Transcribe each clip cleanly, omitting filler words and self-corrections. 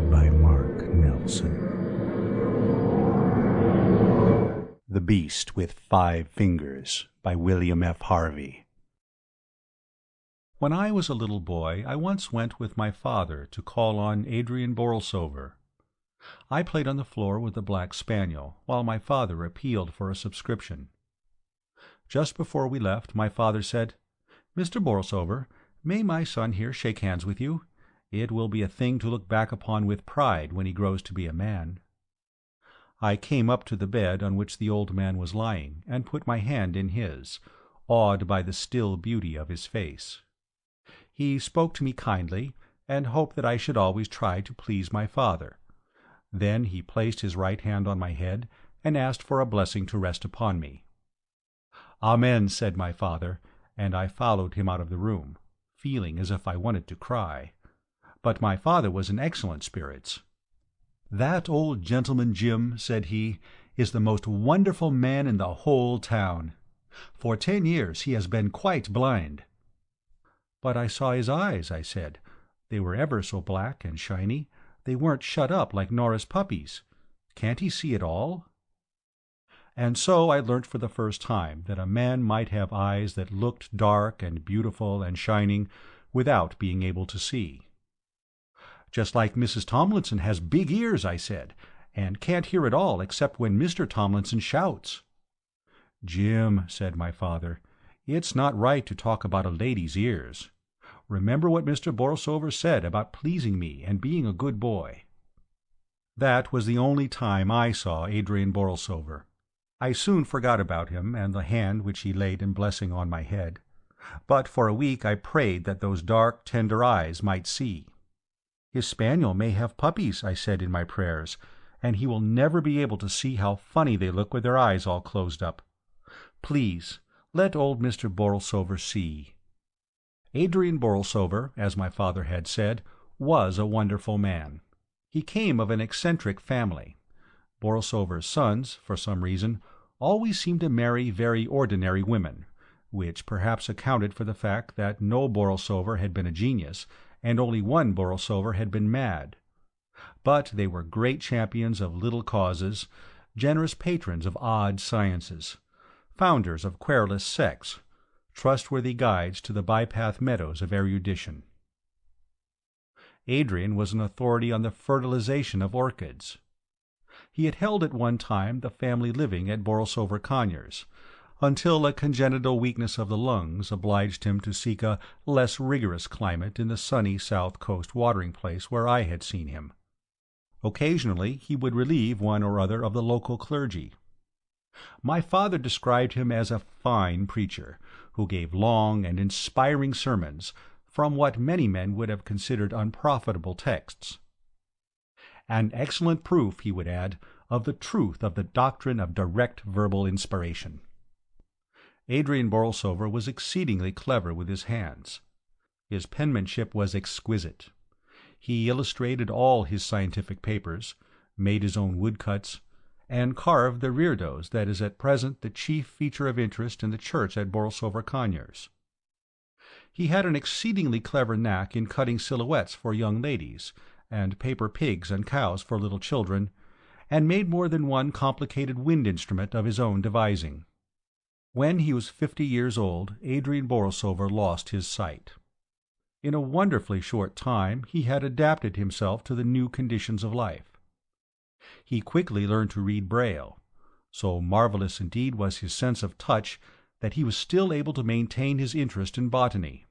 read by Mark Nelson. The Beast with 5 Fingers by William F. Harvey. When I was a little boy, I once went with my father to call on Adrian Borlsover. I played on the floor with the black spaniel, while my father appealed for a subscription. Just before we left, my father said, "Mr. Borlsover, may my son here shake hands with you? It will be a thing to look back upon with pride when he grows to be a man." I came up to the bed on which the old man was lying, and put my hand in his, awed by the still beauty of his face. He spoke to me kindly, and hoped that I should always try to please my father. Then he placed his right hand on my head, and asked for a blessing to rest upon me. "Amen," said my father, and I followed him out of the room, feeling as if I wanted to cry. But my father was in excellent spirits. "That old gentleman, Jim," said he, "is the most wonderful man in the whole town. For 10 years he has been quite blind." "But I saw his eyes," I said. "They were ever so black and shiny. They weren't shut up like Nora's puppies. Can't he see at all?" And so I learnt for the first time that a man might have eyes that looked dark and beautiful and shining without being able to see. "Just like Mrs. Tomlinson has big ears," I said, "and can't hear at all except when Mr. Tomlinson shouts." "Jim," said my father, "it's not right to talk about a lady's ears. Remember what Mr. Borlsover said about pleasing me and being a good boy." That was the only time I saw Adrian Borlsover. I soon forgot about him and the hand which he laid in blessing on my head. But for a week I prayed that those dark, tender eyes might see. "His spaniel may have puppies," I said in my prayers, "and he will never be able to see how funny they look with their eyes all closed up. Please, let old Mr. Borlsover see." Adrian Borlsover, as my father had said, was a wonderful man. He came of an eccentric family. Borlsover's sons, for some reason, always seemed to marry very ordinary women, which perhaps accounted for the fact that no Borlsover had been a genius, and only one Borlsover had been mad. But they were great champions of little causes, generous patrons of odd sciences, founders of querulous sects, trustworthy guides to the bypath meadows of erudition. Adrian was an authority on the fertilization of orchids. He had held at one time the family living at Borlsover Conyers, until a congenital weakness of the lungs obliged him to seek a less rigorous climate in the sunny south coast watering-place where I had seen him. Occasionally he would relieve one or other of the local clergy. My father described him as a fine preacher, who gave long and inspiring sermons from what many men would have considered unprofitable texts. "An excellent proof," he would add, "of the truth of the doctrine of direct verbal inspiration." Adrian Borlsover was exceedingly clever with his hands. His penmanship was exquisite. He illustrated all his scientific papers, made his own woodcuts, and carved the reredos that is at present the chief feature of interest in the church at Borlsover Conyers. He had an exceedingly clever knack in cutting silhouettes for young ladies, and paper pigs and cows for little children, and made more than one complicated wind instrument of his own devising. When he was 50 years old, Adrian Borlsover lost his sight. In a wonderfully short time he had adapted himself to the new conditions of life. He quickly learned to read Braille. So marvelous indeed was his sense of touch that he was still able to maintain his interest in botany.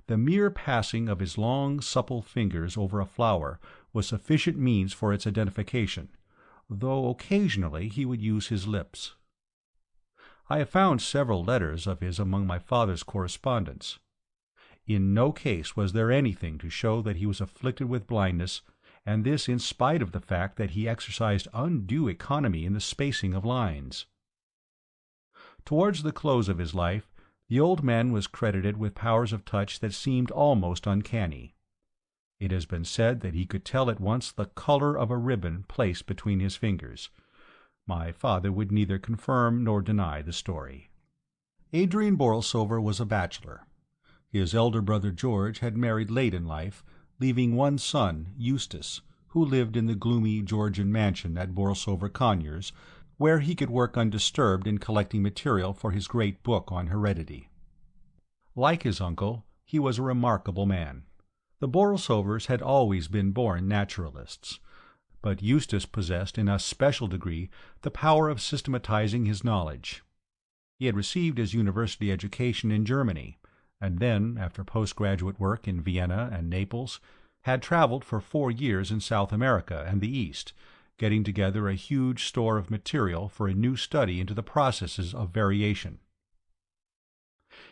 The mere passing of his long, supple fingers over a flower was sufficient means for its identification, though occasionally he would use his lips. I have found several letters of his among my father's correspondence. In no case was there anything to show that he was afflicted with blindness, and this in spite of the fact that he exercised undue economy in the spacing of lines. Towards the close of his life, the old man was credited with powers of touch that seemed almost uncanny. It has been said that he could tell at once the color of a ribbon placed between his fingers. My father would neither confirm nor deny the story. Adrian Borlsover was a bachelor. His elder brother George had married late in life, leaving one son, Eustace, who lived in the gloomy Georgian mansion at Borlsover Conyers, where he could work undisturbed in collecting material for his great book on heredity. Like his uncle, he was a remarkable man. The Borlsovers had always been born naturalists, but Eustace possessed in a special degree the power of systematizing his knowledge. He had received his university education in Germany, and then, after postgraduate work in Vienna and Naples, had traveled for 4 years in South America and the East, getting together a huge store of material for a new study into the processes of variation.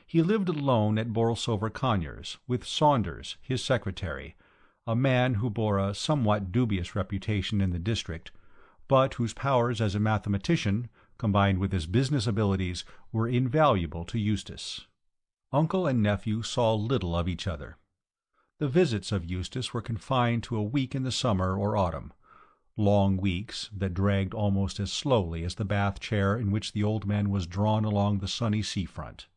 He lived alone at Borlsover Conyers, with Saunders, his secretary, a man who bore a somewhat dubious reputation in the district, but whose powers as a mathematician, combined with his business abilities, were invaluable to Eustace. Uncle and nephew saw little of each other. The visits of Eustace were confined to a week in the summer or autumn, long weeks that dragged almost as slowly as the bath chair in which the old man was drawn along the sunny sea-front.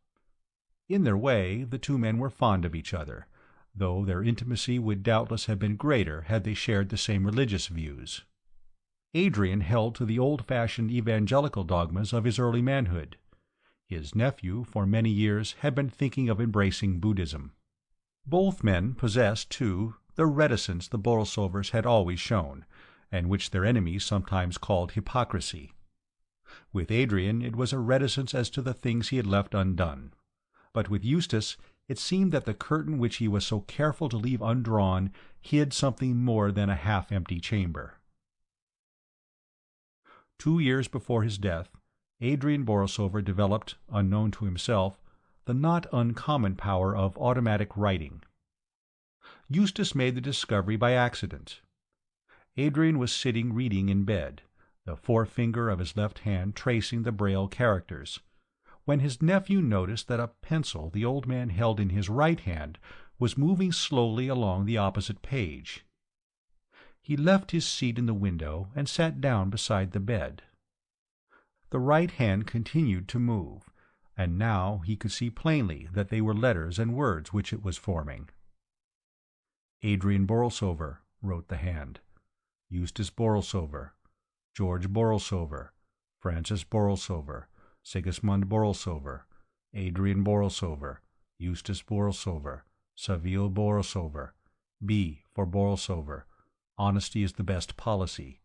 In their way, the two men were fond of each other, though their intimacy would doubtless have been greater had they shared the same religious views. Adrian held to the old-fashioned evangelical dogmas of his early manhood. His nephew, for many years, had been thinking of embracing Buddhism. Both men possessed, too, the reticence the Borlsovers had always shown, and which their enemies sometimes called hypocrisy. With Adrian it was a reticence as to the things he had left undone, but with Eustace it seemed that the curtain which he was so careful to leave undrawn hid something more than a half-empty chamber. 2 years before his death, Adrian Borlsover developed, unknown to himself, the not uncommon power of automatic writing. Eustace made the discovery by accident. Adrian was sitting reading in bed, the forefinger of his left hand tracing the Braille characters, when his nephew noticed that a pencil the old man held in his right hand was moving slowly along the opposite page. He left his seat in the window and sat down beside the bed. The right hand continued to move, and now he could see plainly that they were letters and words which it was forming. Adrian Borlsover, wrote the hand. Eustace Borlsover, George Borlsover, Francis Borlsover, Sigismund Borlsover, Adrian Borlsover, Eustace Borlsover, Saville Borlsover, B for Borlsover, honesty is the best policy,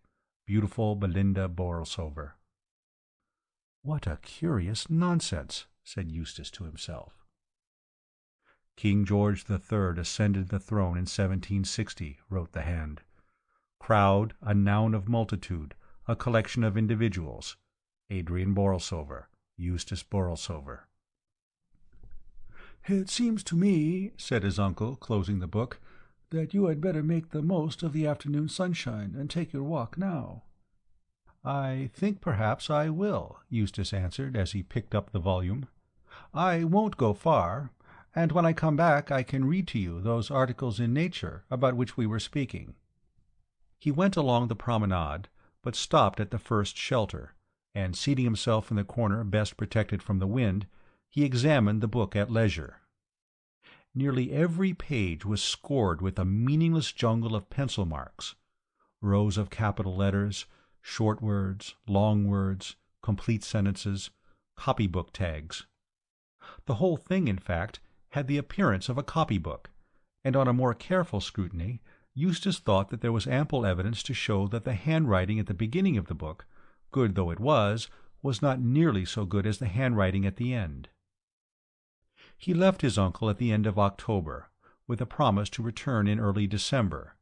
beautiful Belinda Borlsover. "What a curious nonsense," said Eustace to himself. King George III ascended the throne in 1760, wrote the hand. Crowd, a noun of multitude, a collection of individuals. Adrian Borlsover, Eustace Borlsover. "It seems to me," said his uncle, closing the book, "that you had better make the most of the afternoon sunshine and take your walk now." "I think perhaps I will," Eustace answered as he picked up the volume. "I won't go far, and when I come back I can read to you those articles in Nature about which we were speaking." He went along the promenade, but stopped at the first shelter, and seating himself in the corner best protected from the wind, he examined the book at leisure. Nearly every page was scored with a meaningless jungle of pencil marks, rows of capital letters, short words, long words, complete sentences, copybook tags. The whole thing, in fact, had the appearance of a copybook, and on a more careful scrutiny Eustace thought that there was ample evidence to show that the handwriting at the beginning of the book, good though it was not nearly so good as the handwriting at the end. He left his uncle at the end of October, with a promise to return in early December.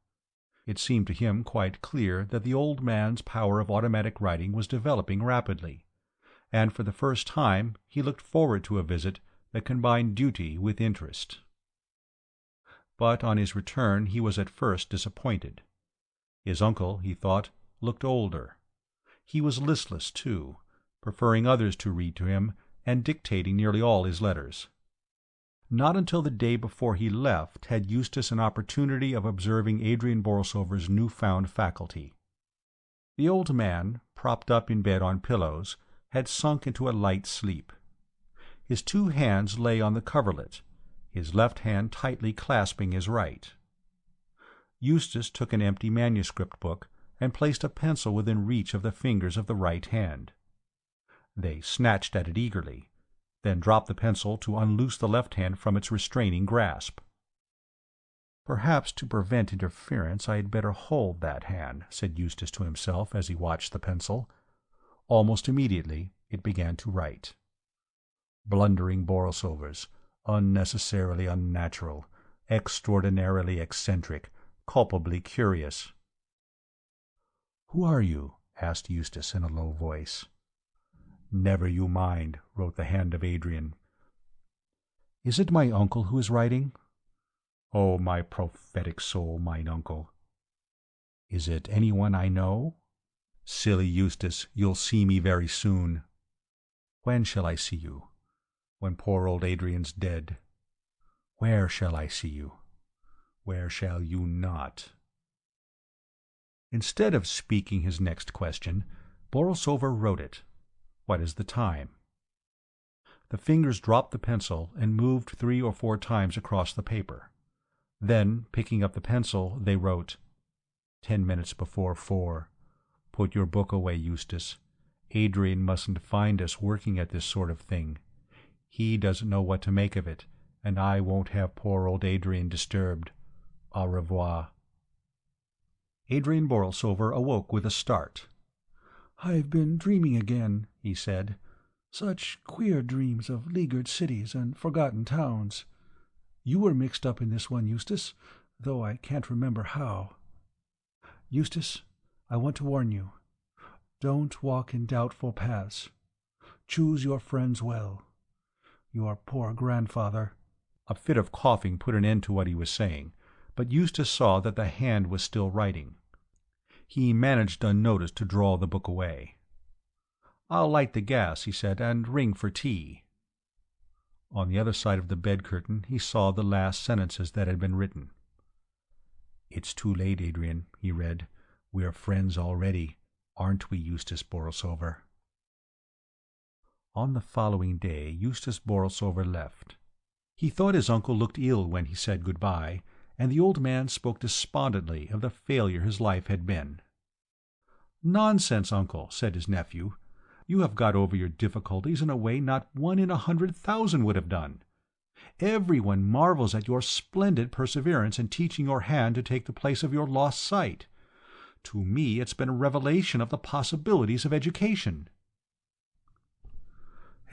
It seemed to him quite clear that the old man's power of automatic writing was developing rapidly, and for the first time he looked forward to a visit that combined duty with interest. But on his return he was at first disappointed. His uncle, he thought, looked older. He was listless, too, preferring others to read to him and dictating nearly all his letters. Not until the day before he left had Eustace an opportunity of observing Adrian Borlsover's new-found faculty. The old man, propped up in bed on pillows, had sunk into a light sleep. His 2 hands lay on the coverlet, his left hand tightly clasping his right. Eustace took an empty manuscript book and placed a pencil within reach of the fingers of the right hand. They snatched at it eagerly, then dropped the pencil to unloose the left hand from its restraining grasp. "Perhaps to prevent interference I had better hold that hand," said Eustace to himself as he watched the pencil. Almost immediately it began to write. "Blundering Borlsovers, unnecessarily unnatural, extraordinarily eccentric, culpably curious." "Who are you?" asked Eustace in a low voice. "Never you mind," wrote the hand of Adrian. "Is it my uncle who is writing?" "Oh, my prophetic soul, mine uncle." "Is it anyone I know?" "Silly Eustace, you'll see me very soon." "When shall I see you?" "When poor old Adrian's dead." "Where shall I see you?" "Where shall you not?" Instead of speaking his next question, Borlsover wrote it. "What is the time?" The fingers dropped the pencil and moved 3 or 4 times across the paper. Then, picking up the pencil, they wrote, 10 minutes before 4. Put your book away, Eustace. Adrian mustn't find us working at this sort of thing. He doesn't know what to make of it, and I won't have poor old Adrian disturbed. Au revoir." Adrian Borlsover awoke with a start. "I've been dreaming again," he said. "Such queer dreams of leaguered cities and forgotten towns. You were mixed up in this one, Eustace, though I can't remember how. Eustace, I want to warn you. Don't walk in doubtful paths. Choose your friends well. Your poor grandfather—" A fit of coughing put an end to what he was saying, but Eustace saw that the hand was still writing. He managed unnoticed to draw the book away. "I'll light the gas," he said, "and ring for tea." On the other side of the bed-curtain he saw the last sentences that had been written. "It's too late, Adrian," he read. "We're friends already, aren't we, Eustace Borlsover?" On the following day Eustace Borlsover left. He thought his uncle looked ill when he said good-bye, and the old man spoke despondently of the failure his life had been. "Nonsense, uncle," said his nephew. "You have got over your difficulties in a way not 1 in 100,000 would have done. Everyone marvels at your splendid perseverance in teaching your hand to take the place of your lost sight. To me it's been a revelation of the possibilities of education."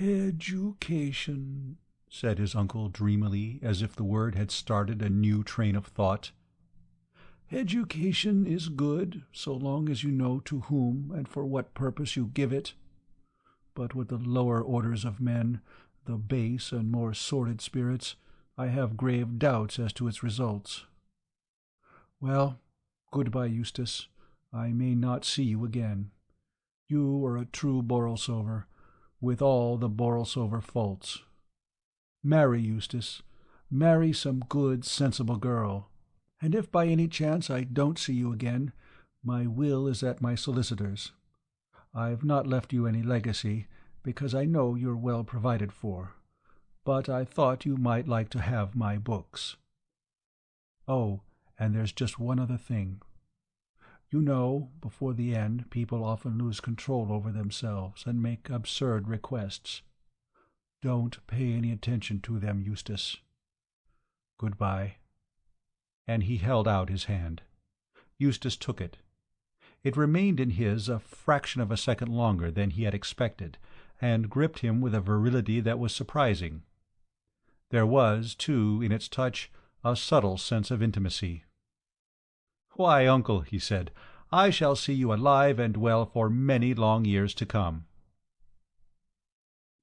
"Education," said his uncle dreamily, as if the word had started a new train of thought. "Education is good so long as you know to whom and for what purpose you give it. But with the lower orders of men, the base and more sordid spirits, I have grave doubts as to its results. Well, good-bye, Eustace. I may not see you again. You are a true Borlsover, with all the Borlsover faults. Marry, Eustace. Marry some good, sensible girl. And if by any chance I don't see you again, my will is at my solicitor's. I've not left you any legacy, because I know you're well provided for, but I thought you might like to have my books. Oh, and there's just one other thing. You know, before the end, people often lose control over themselves and make absurd requests. Don't pay any attention to them, Eustace. Good-bye." And he held out his hand. Eustace took it. It remained in his a fraction of a second longer than he had expected, and gripped him with a virility that was surprising. There was, too, in its touch, a subtle sense of intimacy. "Why, uncle," he said, "I shall see you alive and well for many long years to come."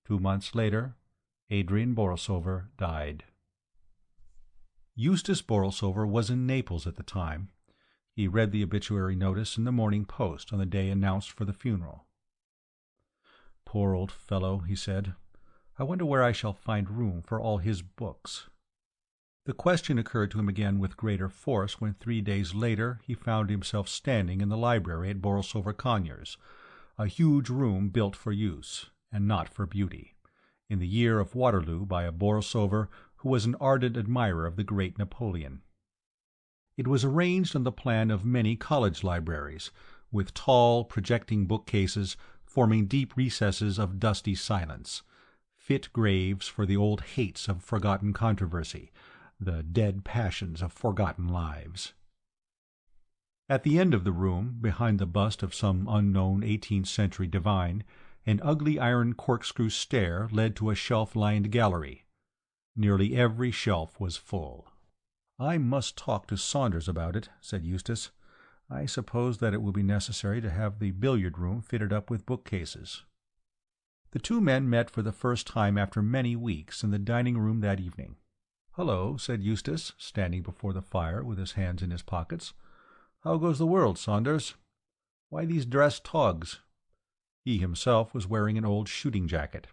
2 months later, Adrian Borlsover died. Eustace Borlsover was in Naples at the time. He read the obituary notice in the Morning Post on the day announced for the funeral. "Poor old fellow," he said. "I wonder where I shall find room for all his books." The question occurred to him again with greater force when 3 days later he found himself standing in the library at Borlsover Conyers, a huge room built for use, and not for beauty, in the year of Waterloo by a Borlsover who was an ardent admirer of the great Napoleon. It was arranged on the plan of many college libraries, with tall, projecting bookcases forming deep recesses of dusty silence, fit graves for the old hates of forgotten controversy, the dead passions of forgotten lives. At the end of the room, behind the bust of some unknown 18th-century divine, an ugly iron corkscrew stair led to a shelf-lined gallery. Nearly every shelf was full. "I must talk to Saunders about it," said Eustace. "I suppose that it will be necessary to have the billiard-room fitted up with bookcases." The two men met for the first time after many weeks in the dining-room that evening. "Hullo," said Eustace, standing before the fire with his hands in his pockets. "How goes the world, Saunders? Why these dress togs?" He himself was wearing an old shooting-jacket.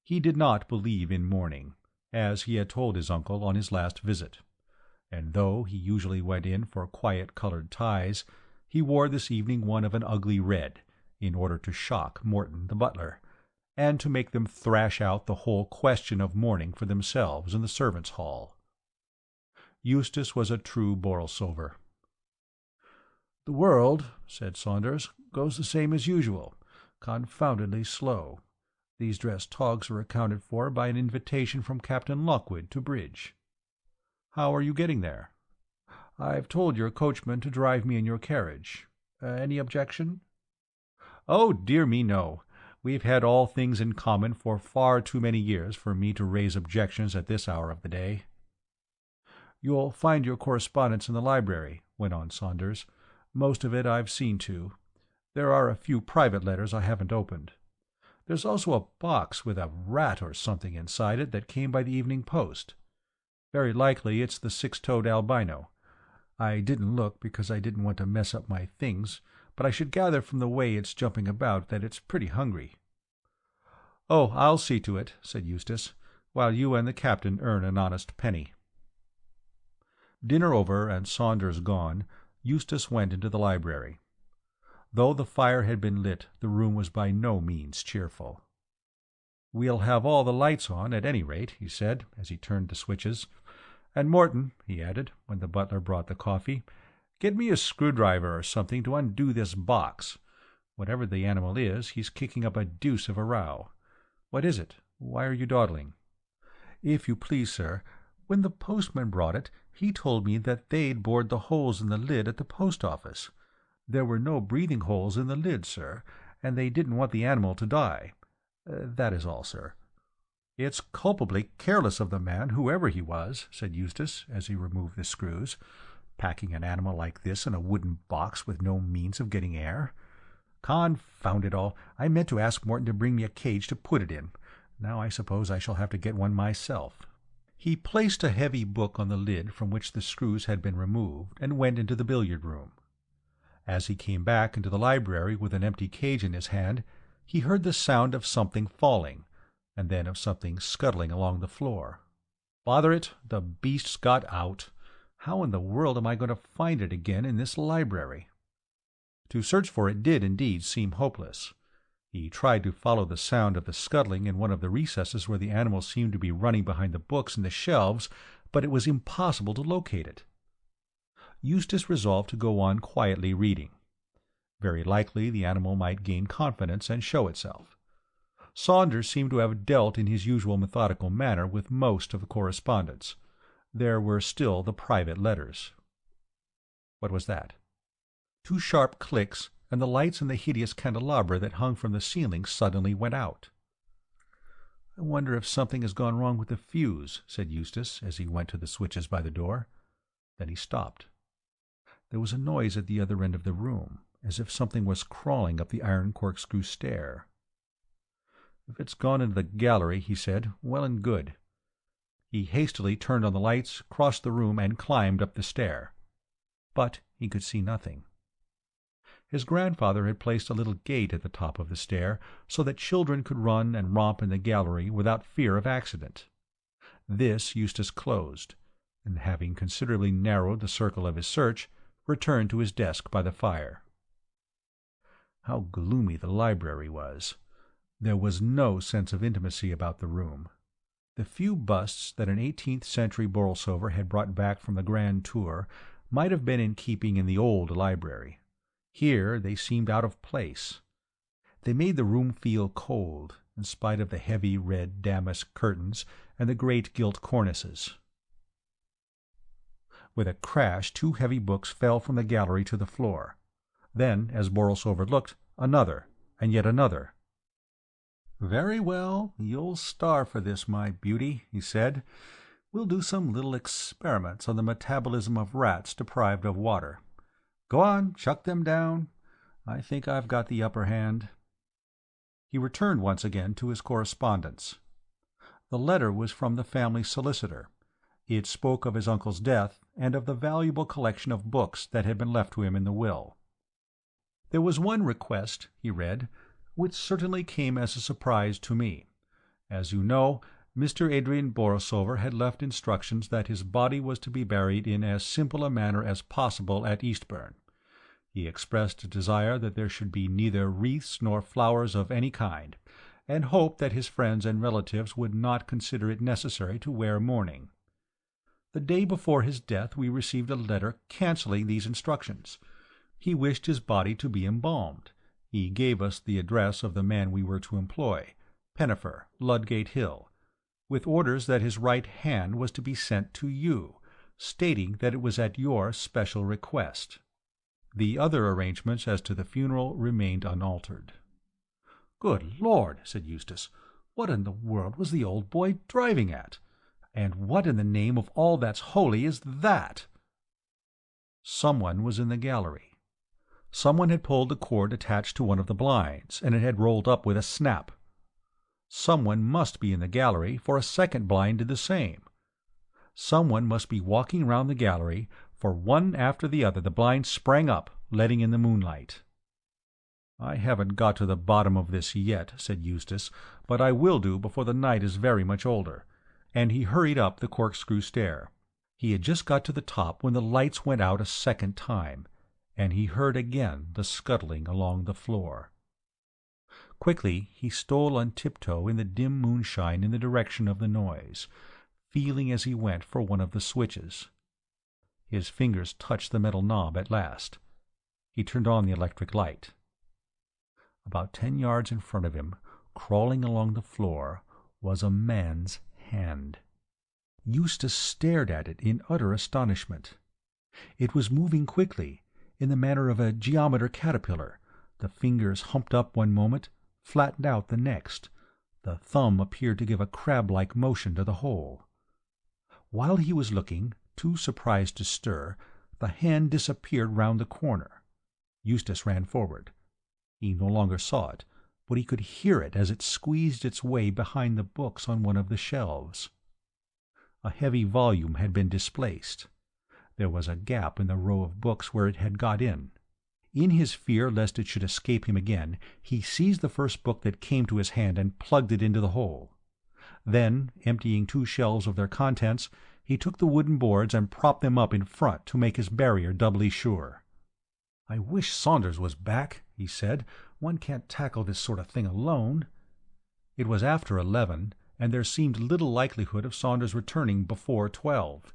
He did not believe in mourning, as he had told his uncle on his last visit, and though he usually went in for quiet-colored ties, he wore this evening one of an ugly red, in order to shock Morton the butler, and to make them thrash out the whole question of mourning for themselves in the servants' hall. Eustace was a true Borlsover. "The world," said Saunders, "goes the same as usual, confoundedly slow. These dress togs are accounted for by an invitation from Captain Lockwood to bridge." "How are you getting there?" "I've told your coachman to drive me in your carriage. Any objection?" "Oh, dear me, no. We've had all things in common for far too many years for me to raise objections at this hour of the day." "You'll find your correspondence in the library," went on Saunders. "Most of it I've seen to. There are a few private letters I haven't opened. There's also a box with a rat or something inside it that came by the evening post. Very likely it's the six-toed albino. I didn't look because I didn't want to mess up my things, but I should gather from the way it's jumping about that it's pretty hungry." "Oh, I'll see to it," said Eustace, "while you and the captain earn an honest penny." Dinner over and Saunders gone, Eustace went into the library. Though the fire had been lit, the room was by no means cheerful. "We'll have all the lights on, at any rate," he said, as he turned the switches. "And Morton," he added, when the butler brought the coffee, "get me a screwdriver or something to undo this box. Whatever the animal is, he's kicking up a deuce of a row. What is it? Why are you dawdling?" "If you please, sir, when the postman brought it, he told me that they'd bored the holes in the lid at the post-office. There were no breathing holes in the lid, sir, and they didn't want the animal to die. That is all, sir." "It's culpably careless of the man, whoever he was," said Eustace, as he removed the screws, "packing an animal like this in a wooden box with no means of getting air. Confound it all, I meant to ask Morton to bring me a cage to put it in. Now I suppose I shall have to get one myself." He placed a heavy book on the lid from which the screws had been removed, and went into the billiard-room. As he came back into the library with an empty cage in his hand, he heard the sound of something falling, and then of something scuttling along the floor. "Bother it, the beast's got out. How in the world am I going to find it again in this library?" To search for it did indeed seem hopeless. He tried to follow the sound of the scuttling in one of the recesses where the animal seemed to be running behind the books and the shelves, but it was impossible to locate it. Eustace resolved to go on quietly reading. Very likely the animal might gain confidence and show itself. Saunders seemed to have dealt in his usual methodical manner with most of the correspondence. There were still the private letters. What was that? Two sharp clicks, and the lights in the hideous candelabra that hung from the ceiling suddenly went out. "I wonder if something has gone wrong with the fuse," said Eustace, as he went to the switches by the door. Then he stopped. There was a noise at the other end of the room, as if something was crawling up the iron corkscrew stair. "If it's gone into the gallery," he said, "well and good." He hastily turned on the lights, crossed the room, and climbed up the stair. But he could see nothing. His grandfather had placed a little gate at the top of the stair, so that children could run and romp in the gallery without fear of accident. This Eustace closed, and having considerably narrowed the circle of his search, returned to his desk by the fire. How gloomy the library was! There was no sense of intimacy about the room. The few busts that an 18th-century Borlsover had brought back from the grand tour might have been in keeping in the old library. Here they seemed out of place. They made the room feel cold, in spite of the heavy red damask curtains and the great gilt cornices. With a crash 2 heavy books fell from the gallery to the floor. Then, as Borlsover looked, another, and yet another. "Very well, you'll starve for this, my beauty," he said. "We'll do some little experiments on the metabolism of rats deprived of water. Go on, chuck them down. I think I've got the upper hand." He returned once again to his correspondence. The letter was from the family solicitor. It spoke of his uncle's death and of the valuable collection of books that had been left to him in the will. There was one request, he read, which certainly came as a surprise to me. As you know, Mr. Adrian Borlsover had left instructions that his body was to be buried in as simple a manner as possible at Eastbourne. He expressed a desire that there should be neither wreaths nor flowers of any kind, and hoped that his friends and relatives would not consider it necessary to wear mourning. The day before his death we received a letter cancelling these instructions. He wished his body to be embalmed. He gave us the address of the man we were to employ, Pennifer, Ludgate Hill, with orders that his right hand was to be sent to you, stating that it was at your special request. The other arrangements as to the funeral remained unaltered. "Good Lord," said Eustace, "what in the world was the old boy driving at? And what in the name of all that's holy is that?" Someone was in the gallery. Someone had pulled the cord attached to one of the blinds, and it had rolled up with a snap. Someone must be in the gallery, for a second blind did the same. Someone must be walking round the gallery, for one after the other the blinds sprang up, letting in the moonlight. "I haven't got to the bottom of this yet," said Eustace, "but I will do before the night is very much older," and he hurried up the corkscrew stair. He had just got to the top when the lights went out a second time, and he heard again the scuttling along the floor. Quickly he stole on tiptoe in the dim moonshine in the direction of the noise, feeling as he went for one of the switches. His fingers touched the metal knob at last. He turned on the electric light. About 10 yards in front of him, crawling along the floor, was a man's hand. Eustace stared at it in utter astonishment. It was moving quickly, in the manner of a geometer caterpillar, the fingers humped up one moment, flattened out the next. The thumb appeared to give a crab-like motion to the whole. While he was looking, too surprised to stir, the hand disappeared round the corner. Eustace ran forward. He no longer saw it, but he could hear it as it squeezed its way behind the books on one of the shelves. A heavy volume had been displaced. There was a gap in the row of books where it had got in. In his fear lest it should escape him again, he seized the first book that came to his hand and plugged it into the hole. Then, emptying 2 shelves of their contents, he took the wooden boards and propped them up in front to make his barrier doubly sure. "I wish Saunders was back," he said. "One can't tackle this sort of thing alone." It was after 11, and there seemed little likelihood of Saunders returning before 12.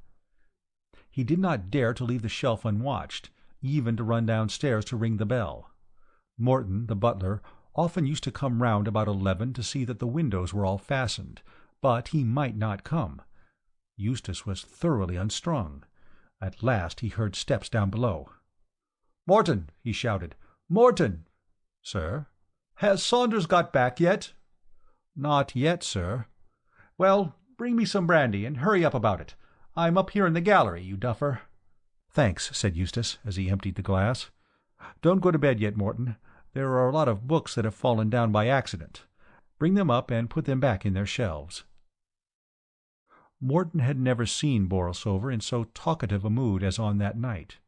He did not dare to leave the shelf unwatched, even to run downstairs to ring the bell. Morton, the butler, often used to come round about 11 to see that the windows were all fastened, but he might not come. Eustace was thoroughly unstrung. At last he heard steps down below. "Morton!" he shouted. "Morton!" "Sir?" "Has Saunders got back yet?" "Not yet, sir." "Well, bring me some brandy, and hurry up about it. I'm up here in the gallery, you duffer." "Thanks," said Eustace, as he emptied the glass. "Don't go to bed yet, Morton. There are a lot of books that have fallen down by accident. Bring them up and put them back in their shelves." Morton had never seen Borlsover in so talkative a mood as on that night.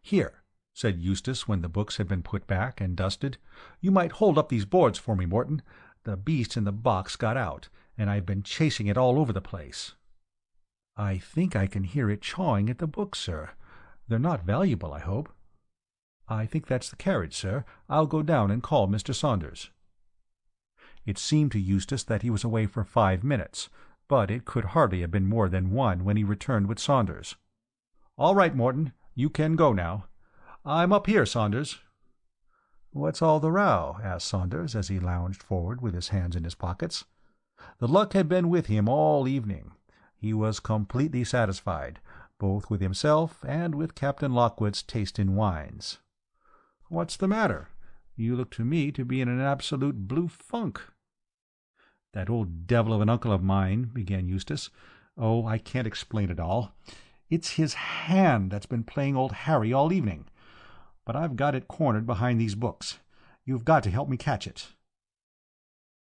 "Here," said Eustace when the books had been put back and dusted. "You might hold up these boards for me, Morton. The beast in the box got out, and I've been chasing it all over the place." "I think I can hear it chawing at the books, sir. They're not valuable, I hope." "I think that's the carriage, sir. I'll go down and call Mr. Saunders." It seemed to Eustace that he was away for 5 minutes, but it could hardly have been more than 1 when he returned with Saunders. "All right, Morton. You can go now. I'm up here, Saunders." "What's all the row?" asked Saunders, as he lounged forward with his hands in his pockets. The luck had been with him all evening. He was completely satisfied, both with himself and with Captain Lockwood's taste in wines. "What's the matter? You look to me to be in an absolute blue funk." "That old devil of an uncle of mine," began Eustace. "Oh, I can't explain it all. It's his hand that's been playing old Harry all evening. But I've got it cornered behind these books. You've got to help me catch it."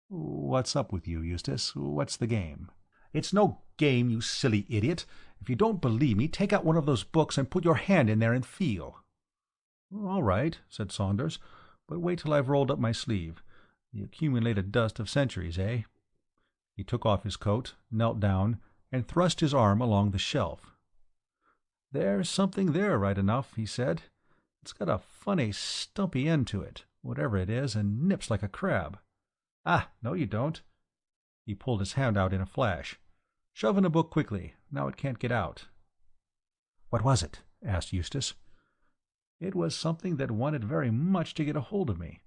"What's up with you, Eustace? What's the game?" "It's no game, you silly idiot. If you don't believe me, take out one of those books and put your hand in there and feel." "All right," said Saunders, "but wait till I've rolled up my sleeve. The accumulated dust of centuries, eh?" He took off his coat, knelt down, and thrust his arm along the shelf. "There's something there, right enough," he said. "It's got a funny, stumpy end to it, whatever it is, and nips like a crab. Ah, no you don't." He pulled his hand out in a flash. "Shove in a book quickly. Now it can't get out." "What was it?" asked Eustace. "It was something that wanted very much to get a hold of me.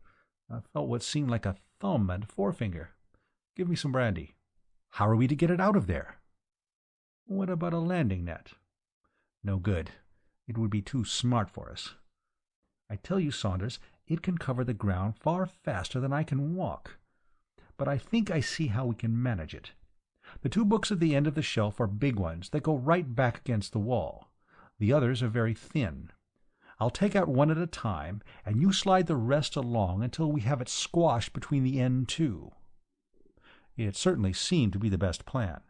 I felt what seemed like a thumb and forefinger. Give me some brandy." "How are we to get it out of there?" "What about a landing net?" "No good. It would be too smart for us. I tell you, Saunders, it can cover the ground far faster than I can walk. But I think I see how we can manage it. The 2 books at the end of the shelf are big ones that go right back against the wall. The others are very thin. I'll take out one at a time, and you slide the rest along until we have it squashed between the end 2. It certainly seemed to be the best plan.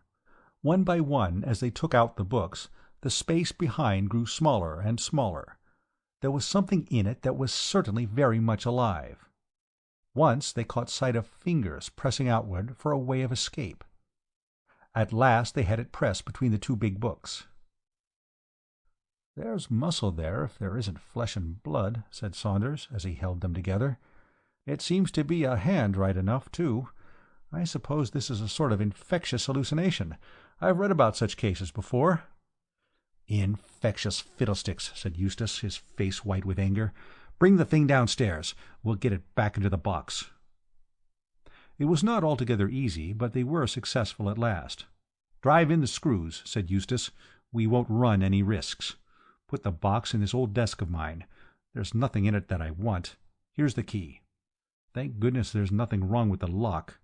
One by one, as they took out the books, the space behind grew smaller and smaller. There was something in it that was certainly very much alive. Once they caught sight of fingers pressing outward for a way of escape. At last they had it pressed between the 2 big books. "There's muscle there, if there isn't flesh and blood," said Saunders, as he held them together. "It seems to be a hand right enough, too. I suppose this is a sort of infectious hallucination. I've read about such cases before." "Infectious fiddlesticks," said Eustace, his face white with anger. "Bring the thing downstairs. We'll get it back into the box." It was not altogether easy, but they were successful at last. "Drive in the screws," said Eustace. "We won't run any risks. Put the box in this old desk of mine. There's nothing in it that I want. Here's the key. Thank goodness there's nothing wrong with the lock."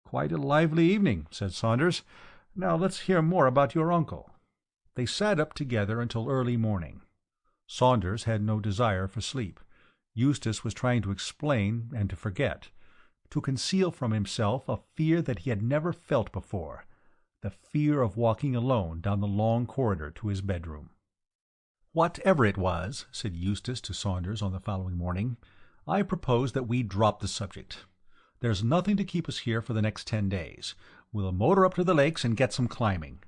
"Quite a lively evening," said Saunders. "Now let's hear more about your uncle." They sat up together until early morning. Saunders had no desire for sleep. Eustace was trying to explain and to forget, to conceal from himself a fear that he had never felt before, the fear of walking alone down the long corridor to his bedroom. "Whatever it was," said Eustace to Saunders on the following morning, "I propose that we drop the subject. There's nothing to keep us here for the next 10 days. We'll motor up to the lakes and get some climbing."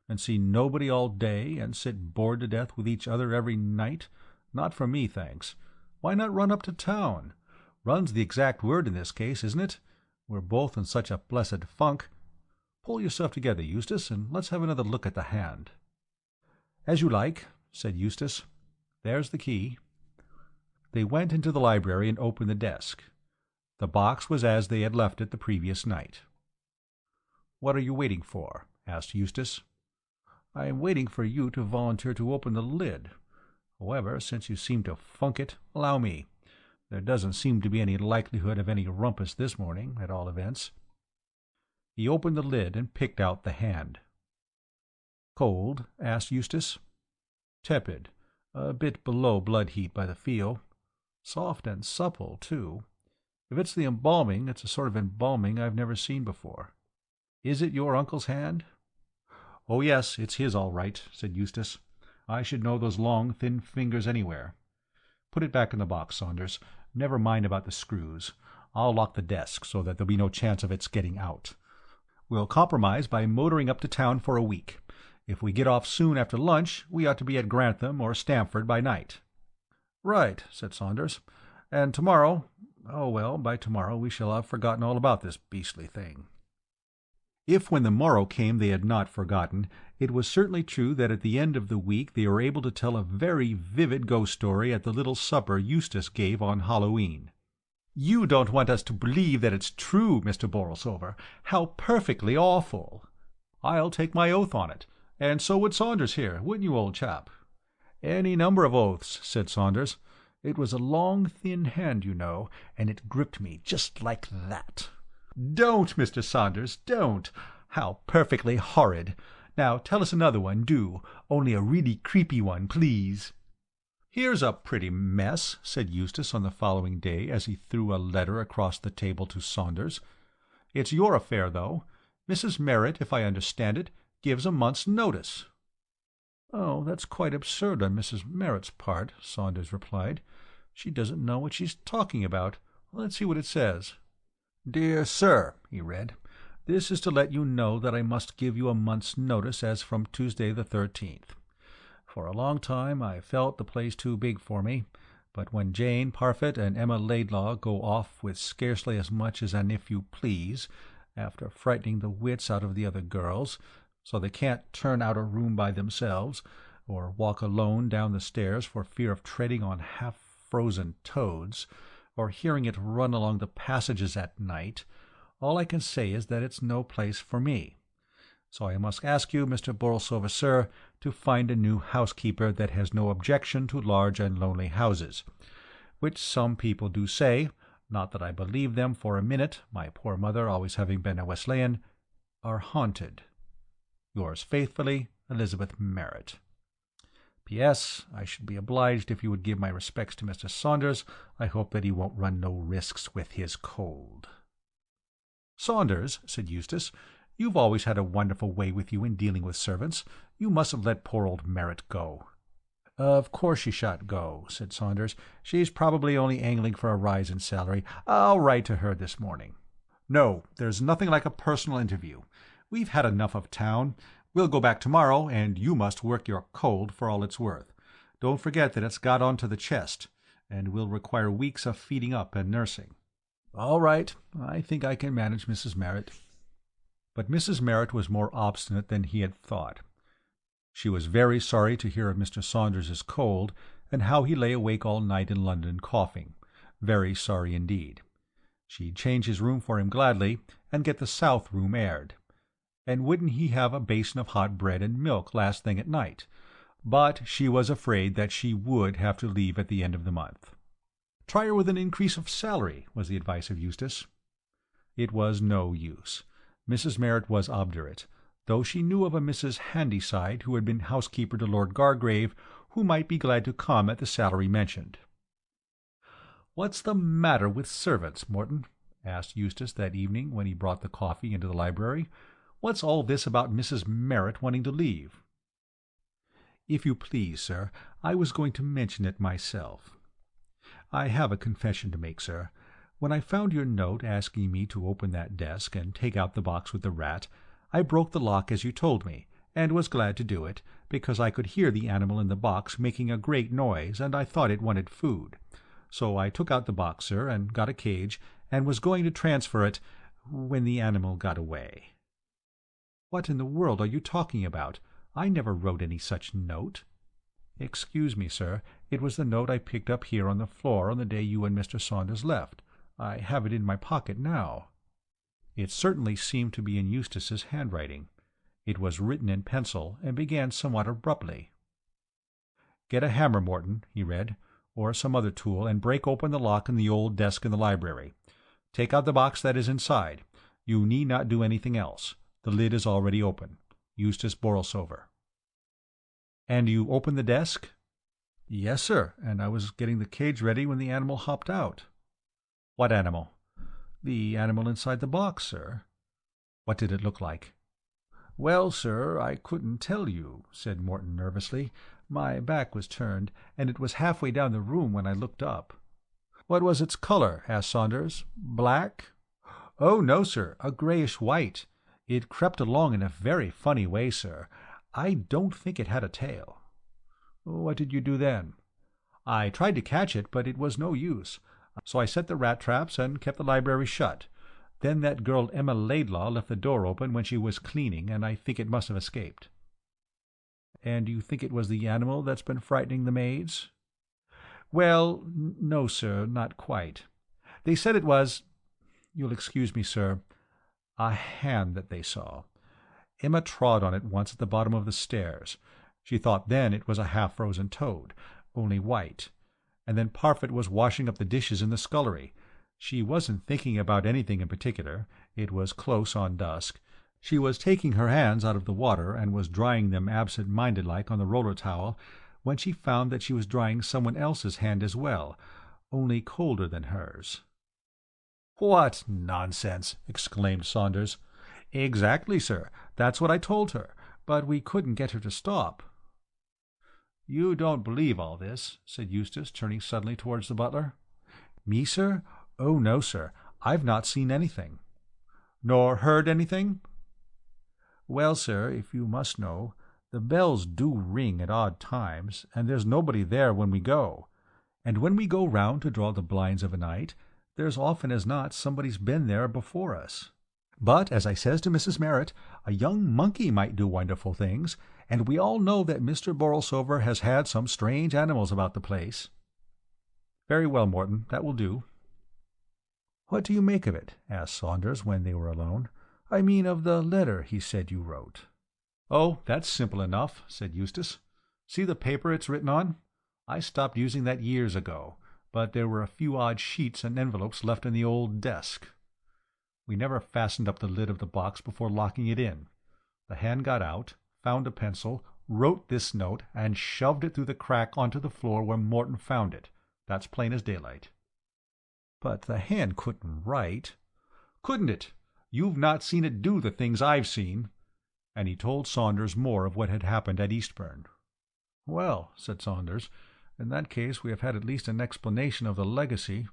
"And see nobody all day, and sit bored to death with each other every night? Not for me, thanks. Why not run up to town? Run's the exact word in this case, isn't it? We're both in such a blessed funk. Pull yourself together, Eustace, and let's have another look at the hand." "As you like," said Eustace. "There's the key." They went into the library and opened the desk. The box was as they had left it the previous night. "What are you waiting for?" asked Eustace. "I am waiting for you to volunteer to open the lid. However, since you seem to funk it, allow me. There doesn't seem to be any likelihood of any rumpus this morning, at all events." He opened the lid and picked out the hand. "Cold?" asked Eustace. "Tepid. A bit below blood heat by the feel. Soft and supple, too. If it's the embalming, it's a sort of embalming I've never seen before. Is it your uncle's hand?" "Oh, yes, it's his all right," said Eustace. "I should know those long, thin fingers anywhere. Put it back in the box, Saunders. Never mind about the screws. I'll lock the desk so that there'll be no chance of its getting out. We'll compromise by motoring up to town for a week. If we get off soon after lunch, we ought to be at Grantham or Stamford by night." "Right," said Saunders. "And tomorrow—oh, well, by tomorrow we shall have forgotten all about this beastly thing." If when the morrow came they had not forgotten, it was certainly true that at the end of the week they were able to tell a very vivid ghost story at the little supper Eustace gave on Halloween. "You don't want us to believe that it's true, Mr. Borlsover. How perfectly awful!" "I'll take my oath on it, and so would Saunders here, wouldn't you, old chap?" "Any number of oaths," said Saunders. "It was a long, thin hand, you know, and it gripped me just like that." "Don't, Mr. Saunders, don't! How perfectly horrid! Now tell us another one, do, only a really creepy one, please." "Here's a pretty mess," said Eustace on the following day as he threw a letter across the table to Saunders. "It's your affair, though. Mrs. Merritt, if I understand it, gives a month's notice." "Oh, that's quite absurd on Mrs. Merritt's part," Saunders replied. "She doesn't know what she's talking about. Let's see what it says." "Dear Sir," he read, "this is to let you know that I must give you a month's notice as from Tuesday the 13th. For a long time I felt the place too big for me, but when Jane Parfitt and Emma Laidlaw go off with scarcely as much as an if you please, after frightening the wits out of the other girls, so they can't turn out a room by themselves, or walk alone down the stairs for fear of treading on half-frozen toads, or hearing it run along the passages at night, all I can say is that it's no place for me. So I must ask you, Mr. Borlsover, sir, to find a new housekeeper that has no objection to large and lonely houses, which some people do say, not that I believe them for a minute, my poor mother always having been a Wesleyan, are haunted. Yours faithfully, Elizabeth Merritt. P.S. I should be obliged if you would give my respects to Mr. Saunders. I hope that he won't run no risks with his cold." "Saunders," said Eustace, "you've always had a wonderful way with you in dealing with servants. You mustn't let poor old Merritt go." "Of course she shan't go," said Saunders. "She's probably only angling for a rise in salary. I'll write to her this morning." "No, there's nothing like a personal interview. We've had enough of town. We'll go back tomorrow, and you must work your cold for all it's worth. Don't forget that it's got onto the chest, and will require weeks of feeding up and nursing." "All right. I think I can manage Mrs. Merritt." But Mrs. Merritt was more obstinate than he had thought. She was very sorry to hear of Mr. Saunders's cold, and how he lay awake all night in London coughing. Very sorry indeed. She'd change his room for him gladly, and get the south room aired. And wouldn't he have a basin of hot bread and milk last thing at night? But she was afraid that she would have to leave at the end of the month. "Try her with an increase of salary," was the advice of Eustace. It was no use. Mrs. Merritt was obdurate, though she knew of a Mrs. Handyside who had been housekeeper to Lord Gargrave, who might be glad to come at the salary mentioned. "What's the matter with servants, Morton?" asked Eustace that evening when he brought the coffee into the library. "What's all this about Mrs. Merritt wanting to leave?" "If you please, sir, I was going to mention it myself. I have a confession to make, sir. When I found your note asking me to open that desk and take out the box with the rat, I broke the lock as you told me, and was glad to do it, because I could hear the animal in the box making a great noise, and I thought it wanted food. So I took out the box, sir, and got a cage, and was going to transfer it, when the animal got away." "What in the world are you talking about? I never wrote any such note." "Excuse me, sir. It was the note I picked up here on the floor on the day you and Mr. Saunders left. I have it in my pocket now." It certainly seemed to be in Eustace's handwriting. It was written in pencil, and began somewhat abruptly. "Get a hammer, Morton," he read, "or some other tool, and break open the lock in the old desk in the library. Take out the box that is inside. You need not do anything else. The lid is already open. Eustace Borlsover." "And you opened the desk?" "Yes, sir, and I was getting the cage ready when the animal hopped out." "What animal?" "The animal inside the box, sir." "What did it look like?" "Well, sir, I couldn't tell you," said Morton nervously. "My back was turned, and it was halfway down the room when I looked up." "What was its color?" asked Saunders. "Black?" "Oh, no, sir, a grayish-white. It crept along in a very funny way, sir. I don't think it had a tail." "What did you do then?" "I tried to catch it, but it was no use. So I set the rat traps and kept the library shut. Then that girl Emma Laidlaw left the door open when she was cleaning, and I think it must have escaped." "And you think it was the animal that's been frightening the maids?" "Well, no, sir, not quite. They said it was—you'll excuse me, sir—a hand that they saw. Emma trod on it once at the bottom of the stairs. She thought then it was a half-frozen toad, only white. And then Parfit was washing up the dishes in the scullery. She wasn't thinking about anything in particular. It was close on dusk. She was taking her hands out of the water and was drying them absent-minded-like on the roller towel, when she found that she was drying someone else's hand as well, only colder than hers." "What nonsense!" exclaimed Saunders. "Exactly, sir. That's what I told her, but we couldn't get her to stop." "You don't believe all this?" said Eustace, turning suddenly towards the butler. "Me, sir? Oh, no, sir. I've not seen anything." "Nor heard anything?" "Well, sir, if you must know, the bells do ring at odd times, and there's nobody there when we go. And when we go round to draw the blinds of a night, there's often as not somebody's been there before us. But, as I says to Mrs. Merritt, a young monkey might do wonderful things, and we all know that Mr. Borlsover has had some strange animals about the place." "Very well, Morton, that will do." "What do you make of it?" asked Saunders when they were alone. "I mean of the letter he said you wrote." "Oh, that's simple enough," said Eustace. "See the paper it's written on? I stopped using that years ago, but there were a few odd sheets and envelopes left in the old desk. We never fastened up the lid of the box before locking it in. The hand got out, found a pencil, wrote this note, and shoved it through the crack onto the floor where Morton found it. That's plain as daylight." "But the hand couldn't write." "Couldn't it? You've not seen it do the things I've seen." And he told Saunders more of what had happened at Eastbourne. "Well," said Saunders, "in that case we have had at least an explanation of the legacy.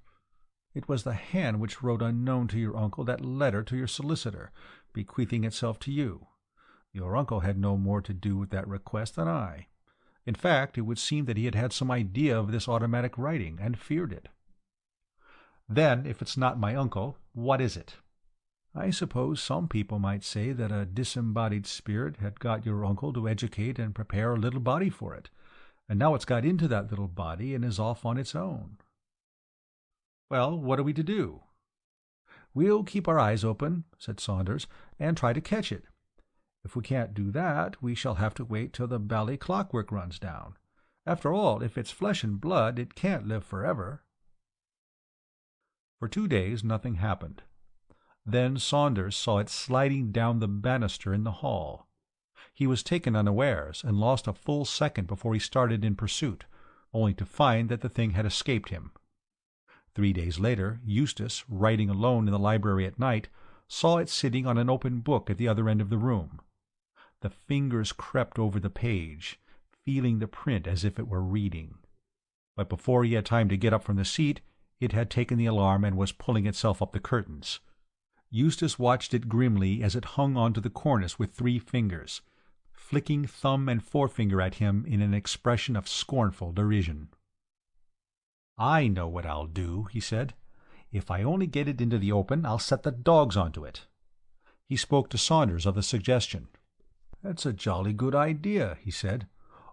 It was the hand which wrote unknown to your uncle that letter to your solicitor, bequeathing itself to you. Your uncle had no more to do with that request than I. In fact, it would seem that he had had some idea of this automatic writing, and feared it." "Then, if it's not my uncle, what is it?" "I suppose some people might say that a disembodied spirit had got your uncle to educate and prepare a little body for it, and now it's got into that little body and is off on its own." "Well, what are we to do?" "We'll keep our eyes open," said Saunders, "and try to catch it. If we can't do that, we shall have to wait till the bally clockwork runs down. After all, if it's flesh and blood, it can't live forever." For 2 days nothing happened. Then Saunders saw it sliding down the banister in the hall. He was taken unawares, and lost a full second before he started in pursuit, only to find that the thing had escaped him. 3 days later, Eustace, writing alone in the library at night, saw it sitting on an open book at the other end of the room. The fingers crept over the page, feeling the print as if it were reading. But before he had time to get up from the seat, it had taken the alarm and was pulling itself up the curtains. Eustace watched it grimly as it hung on to the cornice with 3 fingers, flicking thumb and forefinger at him in an expression of scornful derision. "I know what I'll do," he said. "If I only get it into the open, I'll set the dogs onto it." He spoke to Saunders of the suggestion. "That's a jolly good idea," he said.